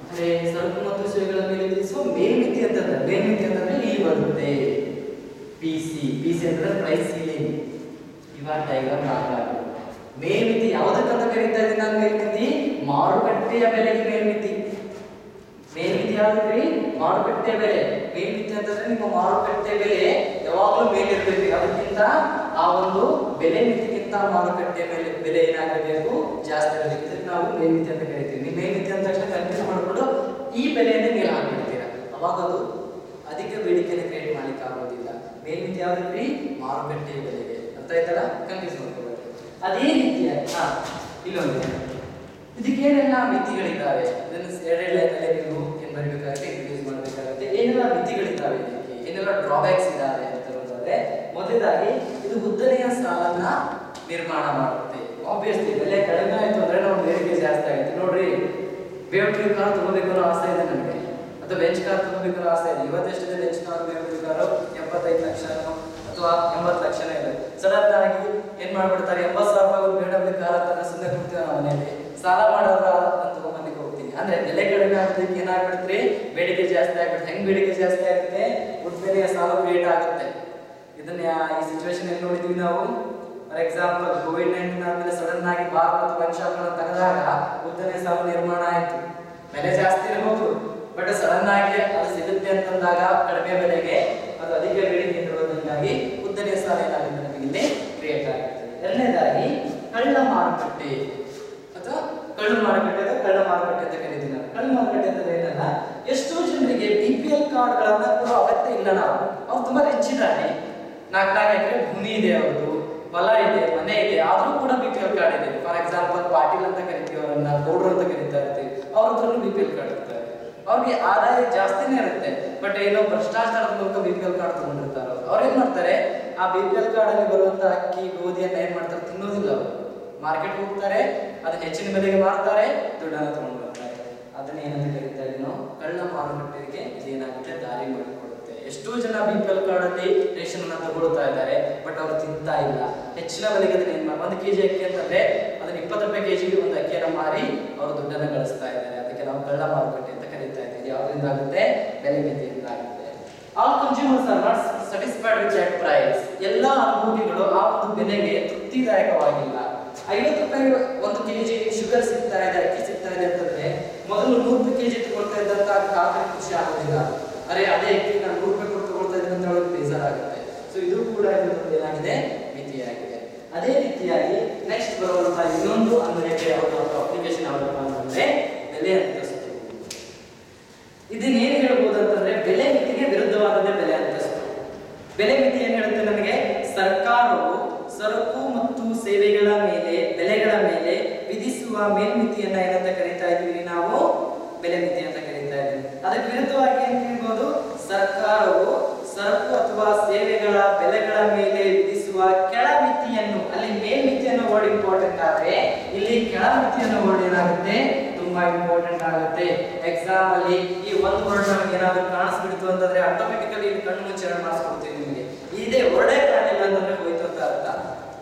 ಅಂದ್ರೆ ಸರಕು ಮತ್ತು ಸೇವೆಗಳ ಮೇಲೆ ವಿಧಿಸುವ ಮೇಲ್ಮಿತಿ ಅಂತಂದ್ರೆ, ಮೇಲ್ಮಿತಿ ಅಂತಂದ್ರೆ ಇಲ್ಲಿ ಬರುತ್ತೆ ಪಿಸಿ ಅಂತಂದ್ರೆ ಪ್ರೈಸ್ ಸೀಲಿಂಗ್. ಇವಾಗ ಡಯಾಗ್ರಾಮ್ ಹಾಕಲಾಗಿದೆ. ಮೇಲ್ಮಿತಿ ಯಾವುದಕ್ಕಂತ ಕರೀತಾ ಇದ್ದೀನಿ ನಾನು, ಮೇಲ್ಮಿತಿ ಮಾರುಕಟ್ಟೆಯ ಬೆಲೆಗೆ ಮೇಲ್ಮಿತಿ. ಮೇಲ್ಮಿತಿ ಯಾವ್ದ್ರಿ, ಮಾರುಕಟ್ಟೆ ಬೆಲೆ. ಮೇಲ್ಮಿತಿ ಅಂತಂದ್ರೆ ನಿಮ್ಮ ಮಾರುಕಟ್ಟೆ ಬೆಲೆ ಯಾವಾಗಲೂ ಮೇಲಿರ್ಬೇಕು. ಅದಕ್ಕಿಂತ ಆ ಒಂದು ಬೆಲೆ ಮಿತಿಗಿಂತ ಮಾರುಕಟ್ಟೆ ಬೆಲೆ ಏನಾಗಿರಬೇಕು, ಜಾಸ್ತಿ ಇರಬೇಕು. ಇದಕ್ಕೆ ನಾವು ಮೇಲ್ಮಿತಿ ಅಂತ ಕರಿತೀವಿ. ನೀವು ಮೇಲ್ಮಿತಿ ಅಂತ ತಕ್ಷಣ ಕನ್ಫ್ಯೂಸ್ ಮಾಡ್ಕೊಂಡು ಈ ಬೆಲೆಯನ್ನೇ ಮೇಲೆ ಹಾಕ್ಬಿಡ್ತೀರಾ. ಅವಾಗ ಅದು ಅಧಿಕ ಬೇಡಿಕೆಯನ್ನು ಕ್ರಿಯೇಟ್ ಮಾಡ್ಲಿಕ್ಕೆ ಆಗೋದಿಲ್ಲ. ಮೇಲ್ಮಿತಿ ಯಾವ್ದ್ರಿ, ಮಾರುಕಟ್ಟೆ ಬೆಲೆಗೆ. ಅರ್ಥ ಆಯ್ತಲ್ಲ, ಕನ್ಫ್ಯೂಸ್ ಮಾಡ್ಕೊಳ್ಬೇಕು. ಅದೇ ರೀತಿಯಾಗಿ ಇಲ್ಲೊಂದು ಇದಕ್ಕೇನೆಲ್ಲ ಮಿತಿಗಳಿದ್ದಾವೆ, ಇದನ್ನು ಎರಡೆರಡು ಲೈನಲ್ಲಿ ನೀವು ಏನ್ ಬರಬೇಕಾಗುತ್ತೆ, ಇಂಟ್ರೊಡ್ಯೂಸ್ ಮಾಡಬೇಕಾಗುತ್ತೆ. ಏನೆಲ್ಲ ಮಿತಿಗಳಿದ್ದಾವೆ, ಇದಕ್ಕೆ ಏನೆಲ್ಲ ಡ್ರಾಬ್ಯಾಕ್ಸ್ ಇದ್ದಾವೆ ಅಂತ ಹೇಳಿದ್ರೆ, ಮೊದಲಾಗಿ ಇದು ಉದ್ದನೆಯ ಸಾಲನ್ನ ನಿರ್ಮಾಣ ಮಾಡುತ್ತೆ. ಆಬ್ವಿಯಸ್ಲಿ ಬೆಲೆ ಕಡಿಮೆ ಆಯ್ತು ಅಂದ್ರೆ ನಾವು ಬೇಡಿಕೆ ಜಾಸ್ತಿ ಆಗುತ್ತೆ. ನೋಡ್ರಿ, BMW ಕಾರ್ ತಗೋಬೇಕು ಅನ್ನೋ ಆಸೆ ಇದೆ ನನಗೆ, ಅಥವಾ ಬೆಂಚ್ ಕಾರ್ ತಗೋಬೇಕು ಅನ್ನೋ ಆಸೆ ಇದೆ. ಇವತ್ತೆಷ್ಟಿದೆ Benz car, BMW car 75 lakh ಅಥವಾ 80 ಲಕ್ಷನೇ ಇದೆ. ಸಡನ್ ಆಗಿ ಏನ್ ಮಾಡ್ಬಿಡ್ತಾರೆ, 80,000 ರೂಪಾಯಿ BMW ಕಾರ್ ಅಂತ ಸುಮ್ಮನೆ ಕೊಡ್ತೀವಿ ನಾವು ಮನೆಯಲ್ಲಿ, ಸಾಲ ಮಾಡೋದ್ರ ತಗೊಂಡ್ಬಂದಿಕ್ಕೆ ಹೋಗ್ತೀನಿ. ಅಂದ್ರೆ ಬೆಲೆ ಕಡಿಮೆ ಆಗೋದಕ್ಕೆ ಏನಾಗ್ಬಿಡ್ತೀರಿ, ಬೇಡಿಕೆ ಜಾಸ್ತಿ ಆಗ್ಬಿಡುತ್ತೆ. ಹೆಂಗ್ ಬೇಡಿಕೆ ಜಾಸ್ತಿ ಆಗುತ್ತೆ, ಉದ್ಮೇಲೆಯ ಸಾಲ ಕ್ರಿಯೇಟ್ ಆಗುತ್ತೆ. ಇದನ್ನ ಈ ಸಿಚುವೇಶನ್ ಎಲ್ಲಿ ನೋಡಿದ್ವಿ ನಾವು, ಫಾರ್ ಎಕ್ಸಾಂಪಲ್ ಕೋವಿಡ್-19 ಆದ್ಮೇಲೆ ಸಡನ್ ಆಗಿ ಭಾರತ ಮತ್ತು ಪಂಜಾಬ್ಗಳನ್ನು ತೆಗೆದಾಗ ಉದ್ದನೆಯ ಸಾಲ ನಿರ್ಮಾಣ ಆಯ್ತು. ಬೆಲೆ ಜಾಸ್ತಿ ಇರಬಹುದು, ಬಟ್ ಸಡನ್ ಆಗಿ ಅದು ಸಿಗುತ್ತೆ ಅಂತಂದಾಗ ಕಡಿಮೆ ಬೆಲೆಗೆ ಅದು ಅಧಿಕ ಬೇಡಿಕೆ ಇರುವುದರಿಂದಾಗಿ ಉದ್ದನೆಯ ಸಾಲ ಏನಾಗುತ್ತೆ, ನಮಗೆ ಇಲ್ಲಿ ಕ್ರಿಯೇಟ್ ಆಗುತ್ತೆ. ಎರಡನೇದಾಗಿ ಕಳ್ಳ ಮಾರುಕಟ್ಟೆ ಅಥವಾ ಕಳ್ಳ ಮಾರುಕಟ್ಟೆ ಅಂತ ಕರೀತೀವಿ ನಾವು. ಕಳ್ಳ ಮಾರುಕಟ್ಟೆ ಅಂತ ಏನಲ್ಲ, ಎಷ್ಟೋ ಜನರಿಗೆ BPL ಕಾರ್ಡ್ಗಳನ್ನ ಕೊಡೋ ಅಗತ್ಯ ಇಲ್ಲ. ಅವ್ರು ತುಂಬಾ ರಿಚ್ ಇದ್ದಾರೆ, 4 ಎಕರೆ ಭೂಮಿ ಇದೆ, ಅವ್ರದ್ದು ಹೊಲ ಇದೆ, ಮನೆ ಇದೆ, ಆದ್ರೂ ಕೂಡ BPL ಕಾರ್ಡ್ ಇದೆ. ಫಾರ್ ಎಕ್ಸಾಂಪಲ್ ಪಾಟೀಲ್ ಅಂತ ಕರಿತೀವಿ, ಅವರನ್ನ ಗೌಡ್ರು ಅಂತ ಕರಿತಾ ಇರ್ತೀವಿ, ಅವ್ರ ಹತ್ರನೂ BPL ಕಾರ್ಡ್ ಇರ್ತಾರೆ. ಅವ್ರಿಗೆ ಆದಾಯ ಜಾಸ್ತಿನೇ ಇರುತ್ತೆ, ಬಟ್ ಏನೋ ಭ್ರಷ್ಟಾಚಾರದ ಮೂಲಕ BPL ಕಾರ್ಡ್ ತಗೊಂಡಿರ್ತಾರೆ. ಅವ್ರು ಏನ್ ಮಾಡ್ತಾರೆ, ಆ BPL ಕಾರ್ಡ್ ಅಲ್ಲಿ ಬರುವಂತ ಅಕ್ಕಿ ಗೋಧಿಯನ್ನ ಏನ್ ಮಾಡ್ತಾರೆ, ತಿನ್ನೋದಿಲ್ಲ. ಅವರು ಮಾರ್ಕೆಟ್ ಹೋಗ್ತಾರೆ, ಅದನ್ನ ಹೆಚ್ಚಿನ ಬೆಲೆಗೆ ಮಾರ್ತಾರೆ, ದುಡ್ಡನ್ನ ತಗೊಂಡು ಬರ್ತಾರೆ. ಅದನ್ನ ಏನಂತ ಕರಿತಾ ಇದೀವಿ ನಾವು, ಕಳ್ಳ ಮಾರುಕಟ್ಟೆಗೆ ಇದೇನಾಗುತ್ತೆ, ದಾರಿ ಮಾಡಿಕೊಡುತ್ತೆ. ಎಷ್ಟೋ ಜನ BPL ಕಾರ್ಡ್ ಅಲ್ಲಿ ರೇಷನ್ ಅನ್ನ ತಗೊಳ್ತಾ ಇದ್ದಾರೆ, ಬಟ್ ಅವ್ರು ತಿಂತಾ ಇಲ್ಲ. ಹೆಚ್ಚಿನ ಬೆಲೆಗೆ ಅದನ್ನ ಏನ್ ಮಾಡಿ, 1 ಕೆಜಿ ಅಕ್ಕಿ ಅಂತಂದ್ರೆ ಅದನ್ನ 20 ರೂಪಾಯಿ ಕೆಜಿಗೆ ಒಂದು ಅಕ್ಕಿಯನ್ನ ಮಾರಿ ಅವರು ದುಡ್ಡನ್ನ ಗಳಿಸ್ತಾ ಇದ್ದಾರೆ. ಅದಕ್ಕೆ ನಾವು ಕಳ್ಳ ಮಾರುಕಟ್ಟೆ ಅಂತ ಕರೀತಾ ಇದ್ದೀವಿ. ಯಾವ್ದ್ರಿಂದ ಆಗುತ್ತೆ, ಬೆಲೆ ಮಿತಿಯಿಂದ ಆಗುತ್ತೆ. All consumers are not satisfied with that price. ಎಲ್ಲ ಅನುಭೋಗಿಗಳು ಆ ಒಂದು ಬೆಲೆಗೆ ತೃಪ್ತಿದಾಯಕವಾಗಿಲ್ಲ. 50 ರೂಪಾಯಿ 1 ಕೆಜಿ ಶುಗರ್ ಸಿಗ್ತಾ ಇದೆ, ಅಕ್ಕಿ ಸಿಗ್ತಾ ಇದೆ ಅಂತಂದ್ರೆ ಮೊದಲು 100 ರೂಪಾಯಿ ಕೆಜಿ ತಗೊಳ್ತಾ ಇದ್ದಂತ ಖಾತ್ರಿ ಖುಷಿ ಆಗೋದಿಲ್ಲ. ಅರೆ ಅದೇ ಅಕ್ಕಿ ನಾನು 100 ರೂಪಾಯಿ ಕೊಟ್ಟು ತಗೊಳ್ತಾ ಇದ್ದೀನಿ ಅಂತ ಹೇಳೋದು ಬೇಜಾರಾಗುತ್ತೆ. ಸೊ ಇದು ಕೂಡ ಏನಾಗಿದೆ, ಮಿತಿಯಾಗಿದೆ. ಅದೇ ರೀತಿಯಾಗಿ ನೆಕ್ಸ್ಟ್ ಬರುವಂತಹ ಇನ್ನೊಂದು ಅನ್ವಯಕ್ಕೆ ಯಾವುದು ಅಪ್ಲಿಕೇಶನ್ ಯಾವ್ದಪ್ಪ ಅಂತಂದ್ರೆ ಬೆಲೆ ಅಂತಸ್ತು. ಇದನ್ನ ಏನ್ ಹೇಳ್ಬೋದು ಅಂತಂದ್ರೆ ಬೆಲೆ ಮಿತಿಗೆ ವಿರುದ್ಧವಾದದ್ದೇ ಬೆಲೆ ಅಂತಸ್ತು. ಬೆಲೆ ಮಿತಿ ಏನ್ ಹೇಳುತ್ತೆ, ನಮಗೆ ಸರ್ಕಾರ ಮೇಲೆ ವಿಧಿಸುವ ಕೆಳ ಮಿತಿಯನ್ನು, ಅಲ್ಲಿ ಮೇಲ್ಮಿತಿಯನ್ನು ವರ್ಡ್ ಇಂಪಾರ್ಟೆಂಟ್ ಆದ್ರೆ ಇಲ್ಲಿ ಕೆಳ ಮಿತಿಯನ್ನು ವರ್ಡ್ ಏನಾಗುತ್ತೆ ತುಂಬಾ ಇಂಪಾರ್ಟೆಂಟ್ ಆಗುತ್ತೆ. ಎಕ್ಸಾಮ್ ಅಲ್ಲಿ ಈ ಒಂದು ವರ್ಡ್ ನಮಗೆ ಏನಾದ್ರು ಕಾಣಿಸ್ಬಿಡ್ತು ಅಂತಂದ್ರೆ ಆಟೋಮೆಟಿಕಲಿ ಕಣ್ಣು ಮುಚ್ಚಿ ಎರಡು ಮಾರ್ಕ್ಸ್ ಕೊಡ್ತೀವಿ ನಿಮಗೆ. ಇದೇ ವರ್ಡೇ ಕಾಣಿಲ್ಲ ಅಂತಂದ್ರೆ ಹೋಯ್ತು ಅಂತ ಅರ್ಥ.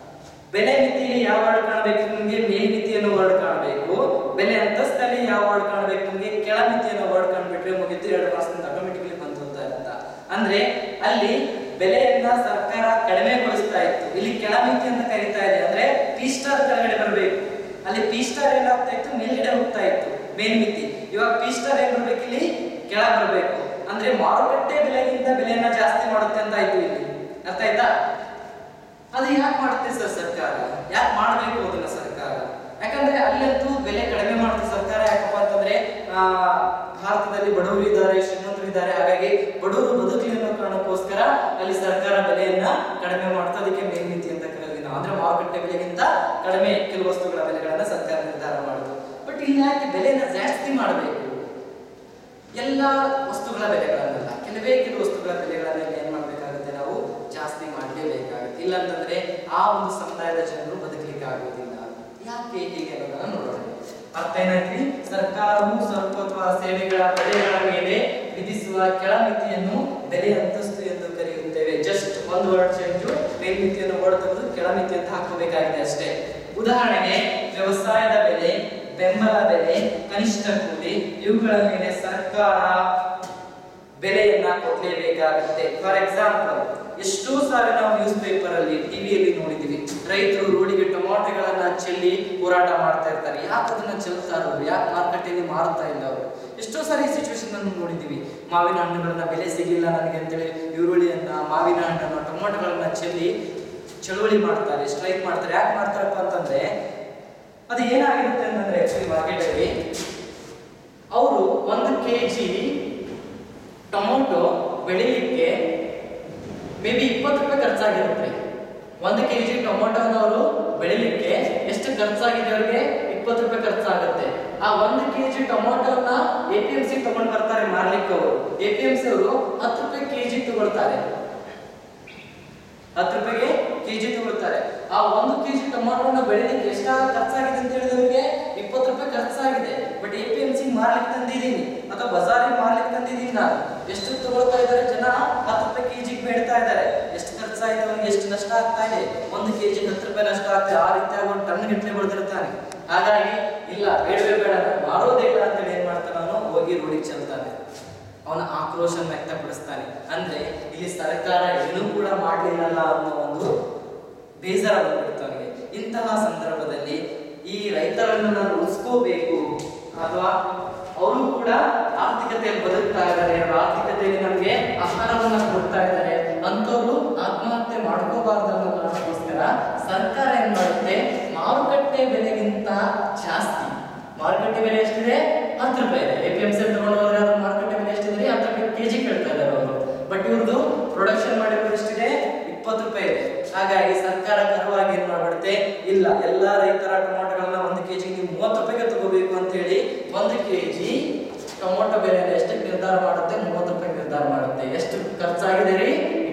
ಬೆಲೆ ಮಿತಿಯಲ್ಲಿ ಯಾವ ವರ್ಡ್ ಕಾಣಬೇಕು ನಿಮಗೆ? ಮೇಲ್ಮಿತಿಯನ್ನು ವರ್ಡ್ ಕಾಣಬೇಕು. ಬೆಲೆ ಅಂತಸ್ತಲ್ಲಿ ಯಾವ ವರ್ಡ್ ಕಾಣಬೇಕು ನಿಮಗೆ? ಕೆಳ ಮಿತಿಯನ್ನು ವರ್ಡ್ ಕಾಣ್ಬಿಟ್ರೆ ಮುಗಿತು, ಎರಡು ಮಾರ್ಕ್ಸ್ ಆಟೋಮೆಟಿಕಲಿ ಬಂತು ಅಂತ ಅರ್ಥ. ಅಂದ್ರೆ ಅಲ್ಲಿ ಬೆಲೆಯನ್ನ ಸರ್ಕಾರ ಕಡಿಮೆಗೊಳಿಸ್ತಾ ಇತ್ತು, ಇಲ್ಲಿ ಕೆಳ ಮಿತಿ ಅಂತ ಕರೀತಾ ಇದೆ. ಅಂದ್ರೆ ಪಿ ಸ್ಟಾರ್ ಕೆಳಗಡೆ ಬರಬೇಕು. ಅಲ್ಲಿ ಪಿ ಸ್ಟಾರ್ ಏನಾಗ್ತಾ ಇತ್ತು? ಮೇಲ್ಗಡೆ ಹೋಗ್ತಾ ಇತ್ತು ಮೇಲ್ಮಿತಿ. ಇವಾಗ ಪಿ ಸ್ಟಾರ್ ಏನ್ ಬರ್ಬೇಕು? ಇಲ್ಲಿ ಕೆಳ ಬರಬೇಕು. ಅಂದ್ರೆ ಮಾರುಕಟ್ಟೆ ಬೆಲೆಗಿಂತ ಬೆಲೆಯನ್ನ ಜಾಸ್ತಿ ಮಾಡುತ್ತೆ ಅಂತ ಆಯ್ತು ಇಲ್ಲಿ. ಅರ್ಥ ಆಯ್ತಾ? ಅದು ಯಾಕೆ ಮಾಡುತ್ತೆ ಸರ್ ಸರ್ಕಾರ? ಯಾಕೆ ಮಾಡಬೇಕು ಅದನ್ನ ಸರ್ಕಾರ? ಯಾಕಂದ್ರೆ ಅಲ್ಲಂತೂ ಬೆಲೆ ಕಡಿಮೆ ಮಾಡುತ್ತೆ ಸರ್ಕಾರ. ಯಾಕಪ್ಪ ಅಂತಂದ್ರೆ ಭಾರತದಲ್ಲಿ ಬಡವರು ಇದ್ದಾರೆ, ಶ್ರೀಮಂತರು ಇದ್ದಾರೆ. ಹಾಗಾಗಿ ಬಡವರು ಬದುಕಲಿ ಅನ್ನೋ ಕಾರಣಕ್ಕೋಸ್ಕರ ಅಲ್ಲಿ ಸರ್ಕಾರ ಬೆಲೆಯನ್ನ ಕಡಿಮೆ ಮಾಡ್ತಾ ಅದಕ್ಕೆ ಮೇಲ್ಮಿತಿ ಅಂತ ಕರೆಯೋದಿಲ್ಲ. ಅಂದ್ರೆ ಮಾರುಕಟ್ಟೆ ಬೆಲೆಗಿಂತ ಕಡಿಮೆ ಕೆಲವು ವಸ್ತುಗಳ ಬೆಲೆಗಳನ್ನ ಸರ್ಕಾರ ನಿರ್ಧಾರ ಮಾಡುದು. ಬಟ್ ಇಲ್ಲಿ ಯಾಕೆ ಬೆಲೆಯನ್ನ ಜಾಸ್ತಿ ಮಾಡಬೇಕು? ಎಲ್ಲ ವಸ್ತುಗಳ ಬೆಲೆಗಳನ್ನಲ್ಲ, ಕೆಲವು ವಸ್ತುಗಳ ಬೆಲೆಗಳನ್ನ ಏನ್ ಮಾಡ್ಬೇಕಾಗುತ್ತೆ? ನಾವು ಜಾಸ್ತಿ ಮಾಡಲೇಬೇಕಾಗುತ್ತೆ. ಇಲ್ಲ ಅಂತಂದ್ರೆ ಆ ಒಂದು ಸಮುದಾಯದ ಜನರು ಬದುಕಲಿಕ್ಕೆ ಆಗುವುದಿಲ್ಲ. ಯಾಕೆ ಹೀಗೆ ಅನ್ನೋದನ್ನ ನೋಡೋಣ. ಅರ್ಥ ಏನಾಯ್ತು? ಸರ್ಕಾರವು ಸರಕು ಅಥವಾ ಸೇವೆಗಳ ಬೆಲೆಗಳ ಮೇಲೆ ವಿಧಿಸುವ ಕೆಳ ಮಿತಿಯನ್ನು ಬೆಲೆ ಅಂತಸ್ತು ಎಂದು ಕರೆಯುತ್ತೇವೆ. ಜಸ್ಟ್ ಒಂದು ವರ್ಡ್ ಚೇಂಜ್, ಮೇಲ್ಮಿತಿಯನ್ನು ವರ್ಡ್ ತೆಗೆದು ಕೆಳ ಮಿತಿ ಅಂತ ಹಾಕಬೇಕಾಗಿದೆ ಅಷ್ಟೇ. ಉದಾಹರಣೆಗೆ ವ್ಯವಸಾಯದ ಬೆಲೆ, ಬೆಂಬಲ ಬೆಲೆ, ಕನಿಷ್ಠ ಕೂಲಿ ಇವುಗಳ ಮೇಲೆ ಸರ್ಕಾರ ಬೆಲೆಯನ್ನ ಕೊಡಲೇಬೇಕಾಗುತ್ತೆ. ಫಾರ್ ಎಕ್ಸಾಂಪಲ್, ಎಷ್ಟೋ ಸಾರಿ ನಾವು ನ್ಯೂಸ್ ಪೇಪರ್ ಅಲ್ಲಿ, ಟಿವಿಯಲ್ಲಿ ನೋಡಿದೀವಿ, ರೈತರು ರೋಡಿಗೆ ಟೊಮಾಟೊಗಳನ್ನ ಚೆಲ್ಲಿ ಹೋರಾಟ ಮಾಡ್ತಾ ಇರ್ತಾರೆ. ಯಾಕೆ ಅದನ್ನ ಚೆಲ್ತಾರೋ, ಯಾಕೆ ಮಾರುಕಟ್ಟೆಯಲ್ಲಿ ಮಾರುತ್ತಾ ಇಲ್ಲ ಅವರು? ಎಷ್ಟೋ ಸಾರಿ ಈ ಸಿಚುವೇಶನ್ ಅನ್ನು ನೋಡಿದೀವಿ. ಮಾವಿನ ಹಣ್ಣುಗಳನ್ನ ಬೆಲೆ ಸಿಗಲಿಲ್ಲ ನನಗೆ ಅಂತೇಳಿ ಈರುಳ್ಳಿಯನ್ನ, ಮಾವಿನ ಹಣ್ಣನ್ನ, ಟೊಮಾಟೊಗಳನ್ನ ಚೆಲ್ಲಿ ಚಳುವಳಿ ಮಾಡ್ತಾರೆ, ಸ್ಟ್ರೈಕ್ ಮಾಡ್ತಾರೆ. ಯಾಕೆ ಮಾಡ್ತಾರಪ್ಪ ಅಂತಂದ್ರೆ ಅದು ಏನಾಗಿರುತ್ತೆ ಅಂತಂದ್ರೆ ಆಕ್ಚುಲಿ ಮಾರ್ಕೆಟ್ ಅಲ್ಲಿ ಅವರು 1 kg ಟೊಮೊಟೊ ಬೆಳಿಲಿಕ್ಕೆ ಮೇ ಬಿ 20 ರೂಪಾಯಿ ಖರ್ಚಾಗಿರುತ್ತೆ. 1 kg ಟೊಮೊಟೊನವರು ಬೆಳಿಲಿಕ್ಕೆ ಎಷ್ಟು ಖರ್ಚಾಗಿದೆ? ಅವರಿಗೆ 20 ರೂಪಾಯಿ ಖರ್ಚಾಗುತ್ತೆ. ಆ 1 kg ಟೊಮೊಟೊನ APMC ತಗೊಂಡು ಬರ್ತಾರೆ ಮಾರ್ಲಿಕ್ಕೆ. ಅವರು APMC ಅವರು 10 ರೂಪಾಯಿ kg ತಗೊಳ್ತಾರೆ, 10 ರೂಪಾಯಿಗೆ kg ತಗೊಳ್ತಾರೆ. ಆ 1 kg ಟೊಮೊಟೊನ ಬೆಳಿಲಿಕ್ಕೆ ಎಷ್ಟು ಖರ್ಚಾಗಿದೆ ಅಂತ ಹೇಳಿದವರಿಗೆ 20 ರೂಪಾಯಿ ಖರ್ಚಾಗಿದೆ. ಬಟ್ APMC ಮಾರ್ಲಿಕ್ಕೆ ತಂದಿದ್ದೀನಿ ಅಥವಾ ಬಜಾರಿಗೆ ಮಾರ್ಲಿಕ್ಕೆ ತಂದಿದ್ದೀನಿ ನಾನು. ಎಷ್ಟು ತಗೊಳ್ತಾ ಇದ್ದಾರೆ ಜನ? 10 ರೂಪಾಯಿ kg ಬೇಡ್ತಾ ಇದ್ದಾರೆ. ಎಷ್ಟು ಖರ್ಚಾಯ್ತು ಅವನಿಗೆ? ಎಷ್ಟು ನಷ್ಟ ಆಗ್ತಾ ಇದೆ? 1 kg 10 ರೂಪಾಯಿ ನಷ್ಟ ಆಗ್ತದೆ. ಆ ರೀತಿಯಾಗಿ ಒಂದು ಟನ್ ಗಟ್ಟಲೆ ಬೆಳೆದಿರ್ತಾನೆ. ಹಾಗಾಗಿ ಇಲ್ಲ, ಬೇಡವೇ ಬೇಡ, ಮಾಡೋದೇ ಇಲ್ಲ ಅಂತೇಳಿ ಏನ್ ಮಾಡ್ತಾನೆ ಅವನು? ಹೋಗಿ ರೋಡಿಗೆ ಚೆಲ್ತಾನೆ, ಅವನ ಆಕ್ರೋಶ ವ್ಯಕ್ತಪಡಿಸ್ತಾನೆ. ಅಂದ್ರೆ ಇಲ್ಲಿ ಸರ್ಕಾರ ಏನೂ ಕೂಡ ಮಾಡಲಿಲ್ಲ ಅನ್ನೋ ಒಂದು ಬೇಸರ ಬಂದ್ಬಿಡ್ತಾನೆ. ಇಂತಹ ಸಂದರ್ಭದಲ್ಲಿ ಈ ರೈತರನ್ನು ನಾನು ಉಳಿಸ್ಕೋಬೇಕು, ಅಥವಾ ಅವರು ಕೂಡ ಆರ್ಥಿಕತೆಯಲ್ಲಿ ಬದುಕ್ತಾ ಇದ್ದಾರೆ, ಆರ್ಥಿಕತೆಯಲ್ಲಿ ನಮಗೆ ಆಹಾರವನ್ನ ಕೊಡ್ತಾ ಇದ್ದಾರೆ, ಅಂತವರು ಆತ್ಮಹತ್ಯೆ ಮಾಡ್ಕೋಬಾರ್ದು ಅನ್ನೋ ಕಾರಣಕ್ಕೋಸ್ಕರ ಸರ್ಕಾರ ಏನ್ ಮಾಡುತ್ತೆ? ಮಾರುಕಟ್ಟೆ ಬೆಲೆಗಿಂತ ಜಾಸ್ತಿ, ಮಾರುಕಟ್ಟೆ ಬೆಲೆ ಎಷ್ಟಿದೆ? 10 ರೂಪಾಯಿ ಇದೆ. APMC ತಗೊಂಡು ಹೋದ್ರೆ ಅದು ಮಾರುಕಟ್ಟೆ ಬೆಲೆ ಎಷ್ಟಿದೆ? 10 ರೂಪಾಯಿ kg ಕೇಳ್ತಾ ಇದ್ದಾರೆ ಅವರು. ಬಟ್ ಇವ್ರದ್ದು ಪ್ರೊಡಕ್ಷನ್ ಮಾಡಿರೋದು ಎಷ್ಟಿದೆ? 20 ರೂಪಾಯಿ ಇದೆ. ಹಾಗಾಗಿ ಸರ್ಕಾರ ಕರವಾಗಿ ಏನ್ ಮಾಡ್ಬಿಡುತ್ತೆ? ಇಲ್ಲ, ಎಲ್ಲಾ ರೈತರ ಟೊಮೊಟೊಗಳನ್ನ 1 kg ನೀವು 30 ರೂಪಾಯಿಗೆ ತಗೋಬೇಕು ಅಂತ ಹೇಳಿ 1 kg ಟೊಮೊಟೊ ಬೆಲೆ ಎಷ್ಟಕ್ಕೆ ನಿರ್ಧಾರ ಮಾಡುತ್ತೆ? 30 ರೂಪಾಯಿ ನಿರ್ಧಾರ ಮಾಡುತ್ತೆ. ಎಷ್ಟು ಖರ್ಚಾಗಿದೆ ರೀ?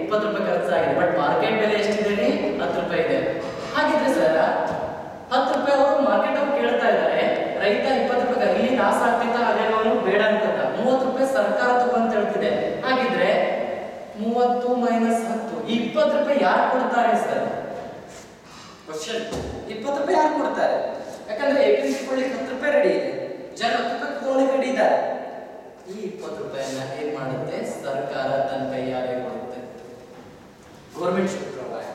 20 ರೂಪಾಯಿ ಖರ್ಚಾಗಿದೆ. ಬಟ್ ಮಾರ್ಕೆಟ್ ಬೆಲೆ ಎಷ್ಟಿದೆ ರೀ? 10 ರೂಪಾಯಿ ಇದೆ. ಹಾಗಿದ್ರೆ ಸರ್ 10 ರೂಪಾಯಿ ಅವರು ಮಾರ್ಕೆಟ್ ಅವ್ರು ಕೇಳ್ತಾ ಇದ್ದಾರೆ, ರೈತ 20 ರೂಪಾಯಿ ಇಲ್ಲಿ ಲಾಸ್ ಆಗ್ತಿದ್ದ, ಹಾಗಾಗಿ ಅವನು ಬೇಡ ಅಂತ 30 ರೂಪಾಯಿ ಸರ್ಕಾರ ತಗೊಂತ ಹೇಳ್ತಿದೆ. ಹಾಗಿದ್ರೆ 30 ಮೈನಸ್ 10, ಈ 20 ರೂಪಾಯಿ ಯಾರು ಕೊಡ್ತಾರೆ ಸರ್? ಕ್ವಶನ್. 20 ರೂಪಾಯಿ ಯಾರು ಕೊಡ್ತಾರೆ? ಯಾಕಂದ್ರೆ APMC ಕೊಡ್ಲಿಕ್ಕೆ 10 ರೂಪಾಯಿ ರೆಡಿ ಇದೆ, ಜನ 10 ರೂಪಾಯಿ ತಗೊಳ್ಳಿಕ್ಕೆ ರೆಡಿ ಇದ್ದಾರೆ. ಈ 20 ರೂಪಾಯಿಯನ್ನ ಏನ್ ಮಾಡುತ್ತೆ? ಸರ್ಕಾರ ತನ್ನ ಕೈಯಾರೆ ಕೊಡುತ್ತೆ. Government should provide.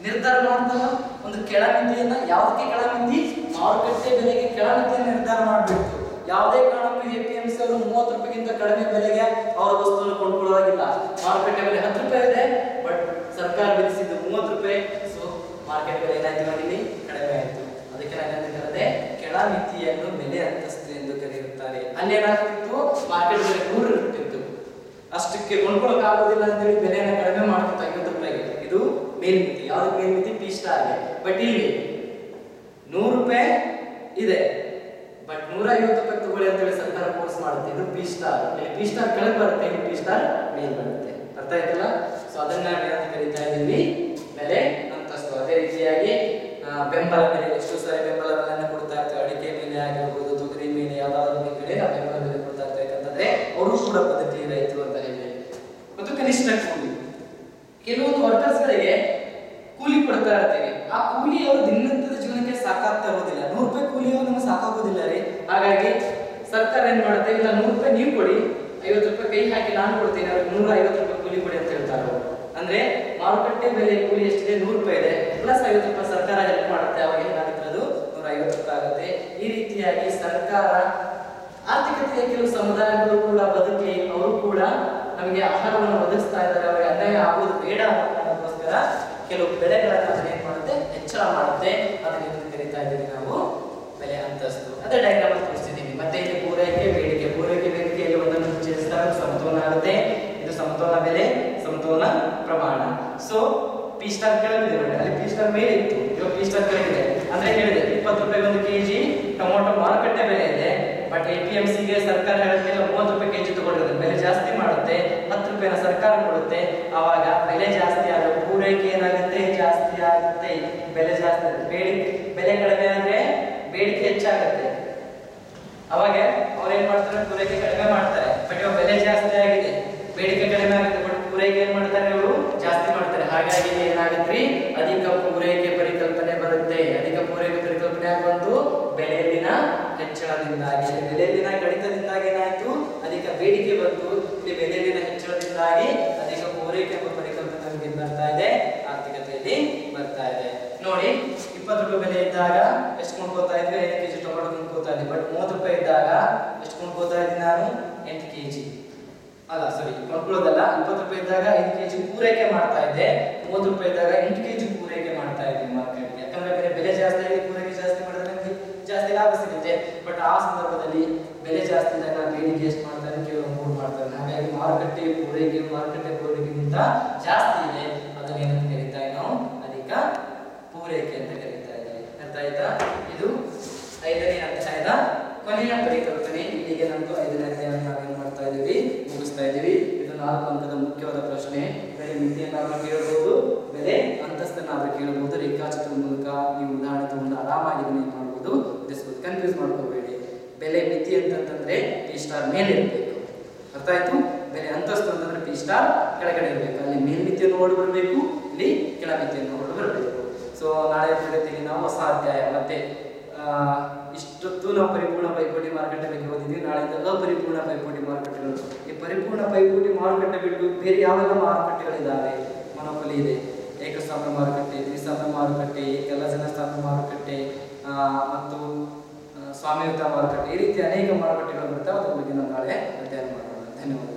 ನಿರ್ಧಾರ ಮಾಡ್ತಲ್ಲ ಒಂದು ಕೆಳಮಿತಿಯನ್ನ. ಯಾವುದಕ್ಕೆ ಕೆಳಮಿತಿ? ಮಾರುಕಟ್ಟೆ ಬೆಲೆಗೆ ಕೆಳಮಿತಿಯನ್ನು ನಿರ್ಧಾರ ಮಾಡಬೇಕು. ಯಾವುದೇ ಕಾರಣಕ್ಕೂ APMC ಅವರು 30 ರೂಪಾಯಿಗಿಂತ ಕಡಿಮೆ ಬೆಲೆಗೆ ಅವರ ವಸ್ತುವನ್ನು ಕೊಂಡ್ಕೊಳ್ಳೋದಿಲ್ಲ. ಮಾರುಕಟ್ಟೆ ಬೆಲೆ 10 ರೂಪಾಯಿ ಇದೆ, ಬಟ್ ಸರ್ಕಾರ ವಿಧಿಸಿದ್ದು 30 ರೂಪಾಯಿ. ಸೊ ಮಾರ್ಕೆಟ್ ಬೆಲೆ ಏನಾಯ್ತು? ಇಲ್ಲಿ ಕಡಿಮೆ ಆಯ್ತು. ಅದಕ್ಕೆ ನಾನೇನು ಕರೆದೆ? ಕೆಳಮಿತಿಯನ್ನು ಬೆಲೆ ಅಂತಸ್ತು ಎಂದು ಕರೆಯುತ್ತಾರೆ. ಅಲ್ಲೇನಾಗ್ತಿತ್ತು? ಮಾರ್ಕೆಟ್ ಬೆಲೆ 100 ಇರ್ತಿತ್ತು, ಅಷ್ಟಕ್ಕೆ ಕೊಂಡ್ಕೊಳ್ಳೋಕೆ ಆಗೋದಿಲ್ಲ ಅಂತೇಳಿ ಬೆಲೆಯನ್ನು ಕಡಿಮೆ ಮಾಡ್ತಿತ್ತು 50 ರೂಪಾಯಿಗೆ. ಇದು ಮೇಲ್ಮಿತಿ. ಯಾವ್ದು ಮೇಲ್ಮಿತಿ? ಪಿ ಸ್ಟಾರ್ಗೆ. ಬಟ್ ಇಲ್ಲಿ 100 ರೂಪಾಯಿ ಇದೆ, ಬಟ್ 150 ರೂಪಾಯಿ ತಗೊಳ್ಳಿ ಅಂತೇಳಿ ಸರ್ಕಾರ ಫೋರ್ಸ್ ಮಾಡುತ್ತೆ. ಇದು ಪಿ ಸ್ಟಾರ್. ಪಿ ಸ್ಟಾರ್ ಕೆಳಗೆ ಬರುತ್ತೆ, ಇಲ್ಲಿ ಪಿ ಸ್ಟಾರ್ ಮೇಲ್ ಬರುತ್ತೆ. ಅರ್ಥ ಆಯ್ತಲ್ಲ? ಸೊ ಅದನ್ನ ಏನಂತ ಕರೀತಾ ಇದೀವಿ? ಬೆಂಬಲ ಬೆಲೆ ಎಷ್ಟು ಸಾರಿ ಬೆಂಬಲ ಬೆಲೆಯನ್ನು ಕೊಡ್ತಾ ಇರ್ತಾರೆ, ಅಡಿಕೆ ಮೇಲೆ ಆಗಿರ್ಬೋದು, ತೊಗರಿ ಮೇಲೆ ಯಾವ್ದಾದ್ರು ಬೆಲೆ ನಾವು ಬೆಂಬಲ ಬೆಲೆ ಕೊಡ್ತಾ ಇರ್ತಾರೆ. ಯಾಕಂತಂದ್ರೆ ಅವರು ಕೂಡ ಬದುಕಿ ರೈತರು ಅಂತ ಹೇಳಿ. ಮತ್ತು ಕನಿಷ್ಠ ಕೂಲಿ, ಕೆಲವೊಂದು ವರ್ಕರ್ಸ್ ಗಳಿಗೆ ಕೂಲಿ ಕೊಡ್ತಾ ಇರ್ತೀವಿ, ಆ ಕೂಲಿ ಅವರು ದಿನನಿತ್ಯದ ಜೀವನಕ್ಕೆ ಸಾಕಾಗ್ತಾ ಇರೋದಿಲ್ಲ. 100 ರೂಪಾಯಿ ಕೂಲಿ ನಮ್ಗೆ ಸಾಕಾಗೋದಿಲ್ಲ ರೀ. ಹಾಗಾಗಿ ಸರ್ಕಾರ ಏನ್ ಮಾಡುತ್ತೆ, ಇಲ್ಲ 100 ರೂಪಾಯಿ ನೀವು ಕೊಡಿ, 50 ರೂಪಾಯಿ ಕೈ ಹಾಕಿ ನಾನು ಕೊಡ್ತೀನಿ, ಅವ್ರಿಗೆ 150 ರೂಪಾಯಿ ಕೂಲಿ ಕೊಡಿ ಅಂತ ಹೇಳ್ತಾರೆ. ಅಂದ್ರೆ ಮಾರುಕಟ್ಟೆ ಬೆಲೆ ಕೂಲಿ ಎಷ್ಟಿದೆ, 100 ರೂಪಾಯಿ ಇದೆ, ಪ್ಲಸ್ 50 ರೂಪಾಯಿ ಸರ್ಕಾರ ಹೆಲ್ಪ್ ಮಾಡುತ್ತೆ. ಅವಾಗ ಏನಾಗುತ್ತೆ, ಅದು 150 ರೂಪಾಯಿ ಆಗುತ್ತೆ. ಈ ರೀತಿಯಾಗಿ ಸರ್ಕಾರ ಆರ್ಥಿಕತೆಯ ಕೆಲವು ಸಮುದಾಯಗಳು ಕೂಡ ಬದುಕಿ ಅವರು ಕೂಡ ನಮಗೆ ಆಹಾರವನ್ನು ಒದಗಿಸ್ತಾ ಇದ್ದಾರೆ. ಅವರಿಗೆ ಅನ್ಯಾಯ ಆಗುವುದು ಬೇಡ ಅನ್ನೋದಕ್ಕೋಸ್ಕರ ಕೆಲವು ಬೆಲೆಗಳನ್ನು ಅದನ್ನ ಏನ್ ಮಾಡುತ್ತೆ, ಹೆಚ್ಚಳ ಮಾಡುತ್ತೆ. ಅದನ್ನ ಕರಿತಾ ಇದ್ದೀವಿ ನಾವು ಬೆಲೆ ಅಂತಸ್ತು. ಅದೇ ಡೈಗ್ರಾಮ್ ತೋರಿಸ್ತಿದ್ದೀವಿ. ಮತ್ತೆ ಇಲ್ಲಿ ಪೂರೈಕೆ ಬೇಡಿಕೆ, ಪೂರೈಕೆ ಬೇಡಿಕೆಯಲ್ಲಿ ಒಂದನ್ನು ಚೇರಿಸಿದಾಗ ಸಮತೋಲನ ಆಗುತ್ತೆ. ಇದು ಸಮತೋಲನ ಬೆಲೆ, ಸಮತೋಲನ ಪ್ರಮಾಣ. ಸೊ ಪಿ ಸ್ಟಾರ್ ಕೆಳಗಿದೆ ನೋಡಿ, ಅಲ್ಲಿ ಪಿ ಸ್ಟಾರ್ ಮೇಲೆ ಇತ್ತು, ಇವಾಗ ಪಿ ಸ್ಟಾರ್ ಕೆಳಗಿದೆ. ಅಂದ್ರೆ ಹೇಳಿದೆ 20 ರೂಪಾಯಿ ಒಂದು ಕೆಜಿ ಟೊಮೊಟೊ ಮಾರುಕಟ್ಟೆ ಬೆಲೆ ಇದೆ. ಬಟ್ APMC ಗೆ ಸರ್ಕಾರ ಹೇಳುತ್ತೆ 30 ರೂಪಾಯಿ ಕೆಜಿ ತಗೊಳ್ಳಿದ್ರೆ ಬೆಲೆ ಜಾಸ್ತಿ ಮಾಡುತ್ತೆ, 10 ರೂಪಾಯಿನ ಸರ್ಕಾರ ಕೊಡುತ್ತೆ. ಆವಾಗ ಬೆಲೆ ಜಾಸ್ತಿ ಆದ್ರೆ ಪೂರೈಕೆ ಏನಾಗುತ್ತೆ, ಜಾಸ್ತಿ ಆಗುತ್ತೆ. ಬೆಲೆ ಜಾಸ್ತಿ ಬೇಡಿಕೆ, ಬೆಲೆ ಕಡಿಮೆ ಆದ್ರೆ ಬೇಡಿಕೆ ಹೆಚ್ಚಾಗುತ್ತೆ. ಅವಾಗ ಅವ್ರು ಏನ್ ಮಾಡ್ತಾರೆ, ಪೂರೈಕೆ ಕಡಿಮೆ ಮಾಡ್ತಾರೆ. ಬಟ್ ಇವಾಗ ಬೆಲೆ ಜಾಸ್ತಿ ಆಗಿದೆ, ಬೇಡಿಕೆ ಕಡಿಮೆ ಆಗುತ್ತೆ, ಬಟ್ ಪೂರೈಕೆ ಏನ್ ಮಾಡ್ತಾರೆ, ಅವರು ಜಾಸ್ತಿ ಮಾಡ್ತಾರೆ. ಹಾಗಾಗಿ ಏನಾಗುತ್ತೆ, ಅಧಿಕ ಪೂರೈಕೆ ಪರಿಕಲ್ಪನೆ ಬರುತ್ತೆ. ಅಧಿಕ ಪೂರೈಕೆ ಪರಿಕಲ್ಪನೆ ಬಂದು ಬೆಲೆಯಲ್ಲಿನ ಹೆಚ್ಚಳದಿಂದಾಗಿ, ಬೆಲೆಯಲ್ಲಿನ ಕಡಿತದಿಂದಾಗಿ ಏನಾಯ್ತು, ಅಧಿಕ ಬೇಡಿಕೆ ಬಂತು. ಇಲ್ಲಿ ಬೆಲೆಯಲ್ಲಿನ ಹೆಚ್ಚಳದಿಂದಾಗಿ ಅಧಿಕ ಪೂರೈಕೆ ಪರಿಕಲ್ಪನೆ ನಮಗೆ ಬರ್ತಾ ಇದೆ, ಆರ್ಥಿಕತೆಯಲ್ಲಿ ಬರ್ತಾ ಇದೆ. ನೋಡಿ 20 ರೂಪಾಯಿ ಬೆಲೆ ಇದ್ದಾಗ ಎಷ್ಟು ಕೊಂಡ್ಕೋತಾ ಇದ್ವಿ, 5 ಕೆಜಿ ಟೊಮೆಟೊ ಕೊಂಡ್ಕೋತಾ ಇದ್ವಿ. ಬಟ್ 30 ರೂಪಾಯಿ ಇದ್ದಾಗ ಎಷ್ಟು ಕೊಂಡ್ಕೋತಾ ಇದ್ದೀನಿ ನಾನು, 8 ಕೆಜಿ ಅಲ್ಲ ಸಾರಿ ಕೊಂಡ್ಕೊಳ್ಳೋದಲ್ಲ. 20 ರೂಪಾಯಿ ಇದ್ದಾಗ 5 ಕೆಜಿ ಪೂರೈಕೆ ಮಾಡ್ತಾ ಇದ್ದೆ, 30 ರೂಪಾಯಿ ಇದ್ದಾಗ 8 ಕೆಜಿ ಪೂರೈಕೆ ಮಾಡ್ತಾ ಇದ್ದೀನಿ ಮಾರ್ಕೆಟ್ಗೆ. ಯಾಕಂದ್ರೆ ಬೆಲೆ ಜಾಸ್ತಿ ಆಗಿ ಪೂರೈಕೆ ಜಾಸ್ತಿ ಮಾಡಿದ್ರೆ ನಮಗೆ ಜಾಸ್ತಿ ಲಾಭ ಸಿಗುತ್ತೆ. ಬಟ್ ಆ ಸಂದರ್ಭದಲ್ಲಿ ಬೆಲೆ ಜಾಸ್ತಿ ಇದ್ದಾಗ ಬೇಡಿಕೆ ಎಷ್ಟು ಮಾಡ್ತಾರೆ, ಕೇವಲ 3 ಮಾಡ್ತಾರೆ. ಹಾಗಾಗಿ ಮಾರುಕಟ್ಟೆ ಪೂರೈಕೆಗಿಂತ ಜಾಸ್ತಿ ಇದೆ. ಅದನ್ನ ಏನಂತ ಕರೀತಾ ನಾವು, ಅಧಿಕ ಪೂರೈಕೆ ಅಂತ ಕರೀತಾ ಇದ್ದೀವಿ. ಅರ್ಥ ಆಯ್ತಾ? ಇದು 5ನೇ ಅಧ್ಯಾಯದ ಕೊನೆಯ ಪರಿಕಲ್ಪನೆ. ಇಲ್ಲಿಗೆ ನಮ್ದು 5ನೇ ಅಧ್ಯಾಯ ನಾವೇನ್ ಮಾಡ್ತಾ ಇದೀವಿ, ಮುಗಿಸ್ತಾ ಇದೀವಿ. ಇದು 4 ಅಂಕದ ಮುಖ್ಯವಾದ ಪ್ರಶ್ನೆ. ಬೆಲೆ ಮಿತಿಯನ್ನಾದ್ರೂ ಕೇಳಬಹುದು, ಬೆಲೆ ಅಂತಸ್ತನ್ನಾದ್ರೂ ಕೇಳಬಹುದು. ರೇಖಾಚಿತ್ರದ ಮೂಲಕ ನೀವು ಉದಾಹರಣೆ ತಗೊಂಡು ಆರಾಮಾಗಿ ಇದನ್ನ ಏನ್ ಮಾಡಬಹುದು, ತಿಳಿಸಬಹುದು. ಕನ್ಫ್ಯೂಸ್ ಮಾಡ್ಕೋಬೇಡಿ. ಬೆಲೆ ಮಿತಿ ಅಂತಂದ್ರೆ ಪಿ ಸ್ಟಾರ್ ಮೇಲೆ ಇರಬೇಕು. ಅರ್ಥ ಆಯ್ತು? ಬೆಲೆ ಅಂತಸ್ತು ಅಂತಂದ್ರೆ ಪಿ ಸ್ಟಾರ್ ಕೆಳಗಡೆ ಇರಬೇಕು. ಅಲ್ಲಿ ಮೇಲ್ಮಿತಿಯನ್ನು ನೋಡಿ ಬರಬೇಕು, ಇಲ್ಲಿ ಕೆಳ ಮಿತಿಯನ್ನು ನೋಡಿ ಬರಬೇಕು. ಸೊ ನಾಳೆ ತರಗತಿಯಲ್ಲಿ ನಾವು ಹೊಸ ಅಧ್ಯಾಯ, ಮತ್ತೆ ಇಷ್ಟೊತ್ತು ನಾವು ಪರಿಪೂರ್ಣ ಪೈಪೋಟಿ ಮಾರುಕಟ್ಟೆ ಬಗ್ಗೆ ಓದಿದ್ವಿ. ನಾಳೆಯಿಂದ ಅಪರಿಪೂರ್ಣ ಪೈಪೋಟಿ ಮಾರುಕಟ್ಟೆಗಳು. ಈ ಪರಿಪೂರ್ಣ ಪೈಪೋಟಿ ಮಾರುಕಟ್ಟೆ ಬಿಟ್ಟು ಬೇರೆ ಯಾವೆಲ್ಲ ಮಾರುಕಟ್ಟೆಗಳಿದ್ದಾವೆ? ಮೊನೊಪೊಲಿ ಇದೆ, ಏಕಸ್ಥಾನ ಮಾರುಕಟ್ಟೆ, ದ್ವಿಸ್ಥಾನ ಮಾರುಕಟ್ಟೆ, ಏಕೆಲ್ಲ ಜನಸ್ಥಾನ ಮಾರುಕಟ್ಟೆ, ಮತ್ತು ಸ್ವಾಮ್ಯಯುತ ಮಾರುಕಟ್ಟೆ. ಈ ರೀತಿ ಅನೇಕ ಮಾರುಕಟ್ಟೆಗಳು ಬರ್ತವೆ. ಅದ್ರ ಬಗ್ಗೆ ನಾವು ನಾಳೆ ಅಧ್ಯಯನ ಮಾಡೋಣ. ಧನ್ಯವಾದ.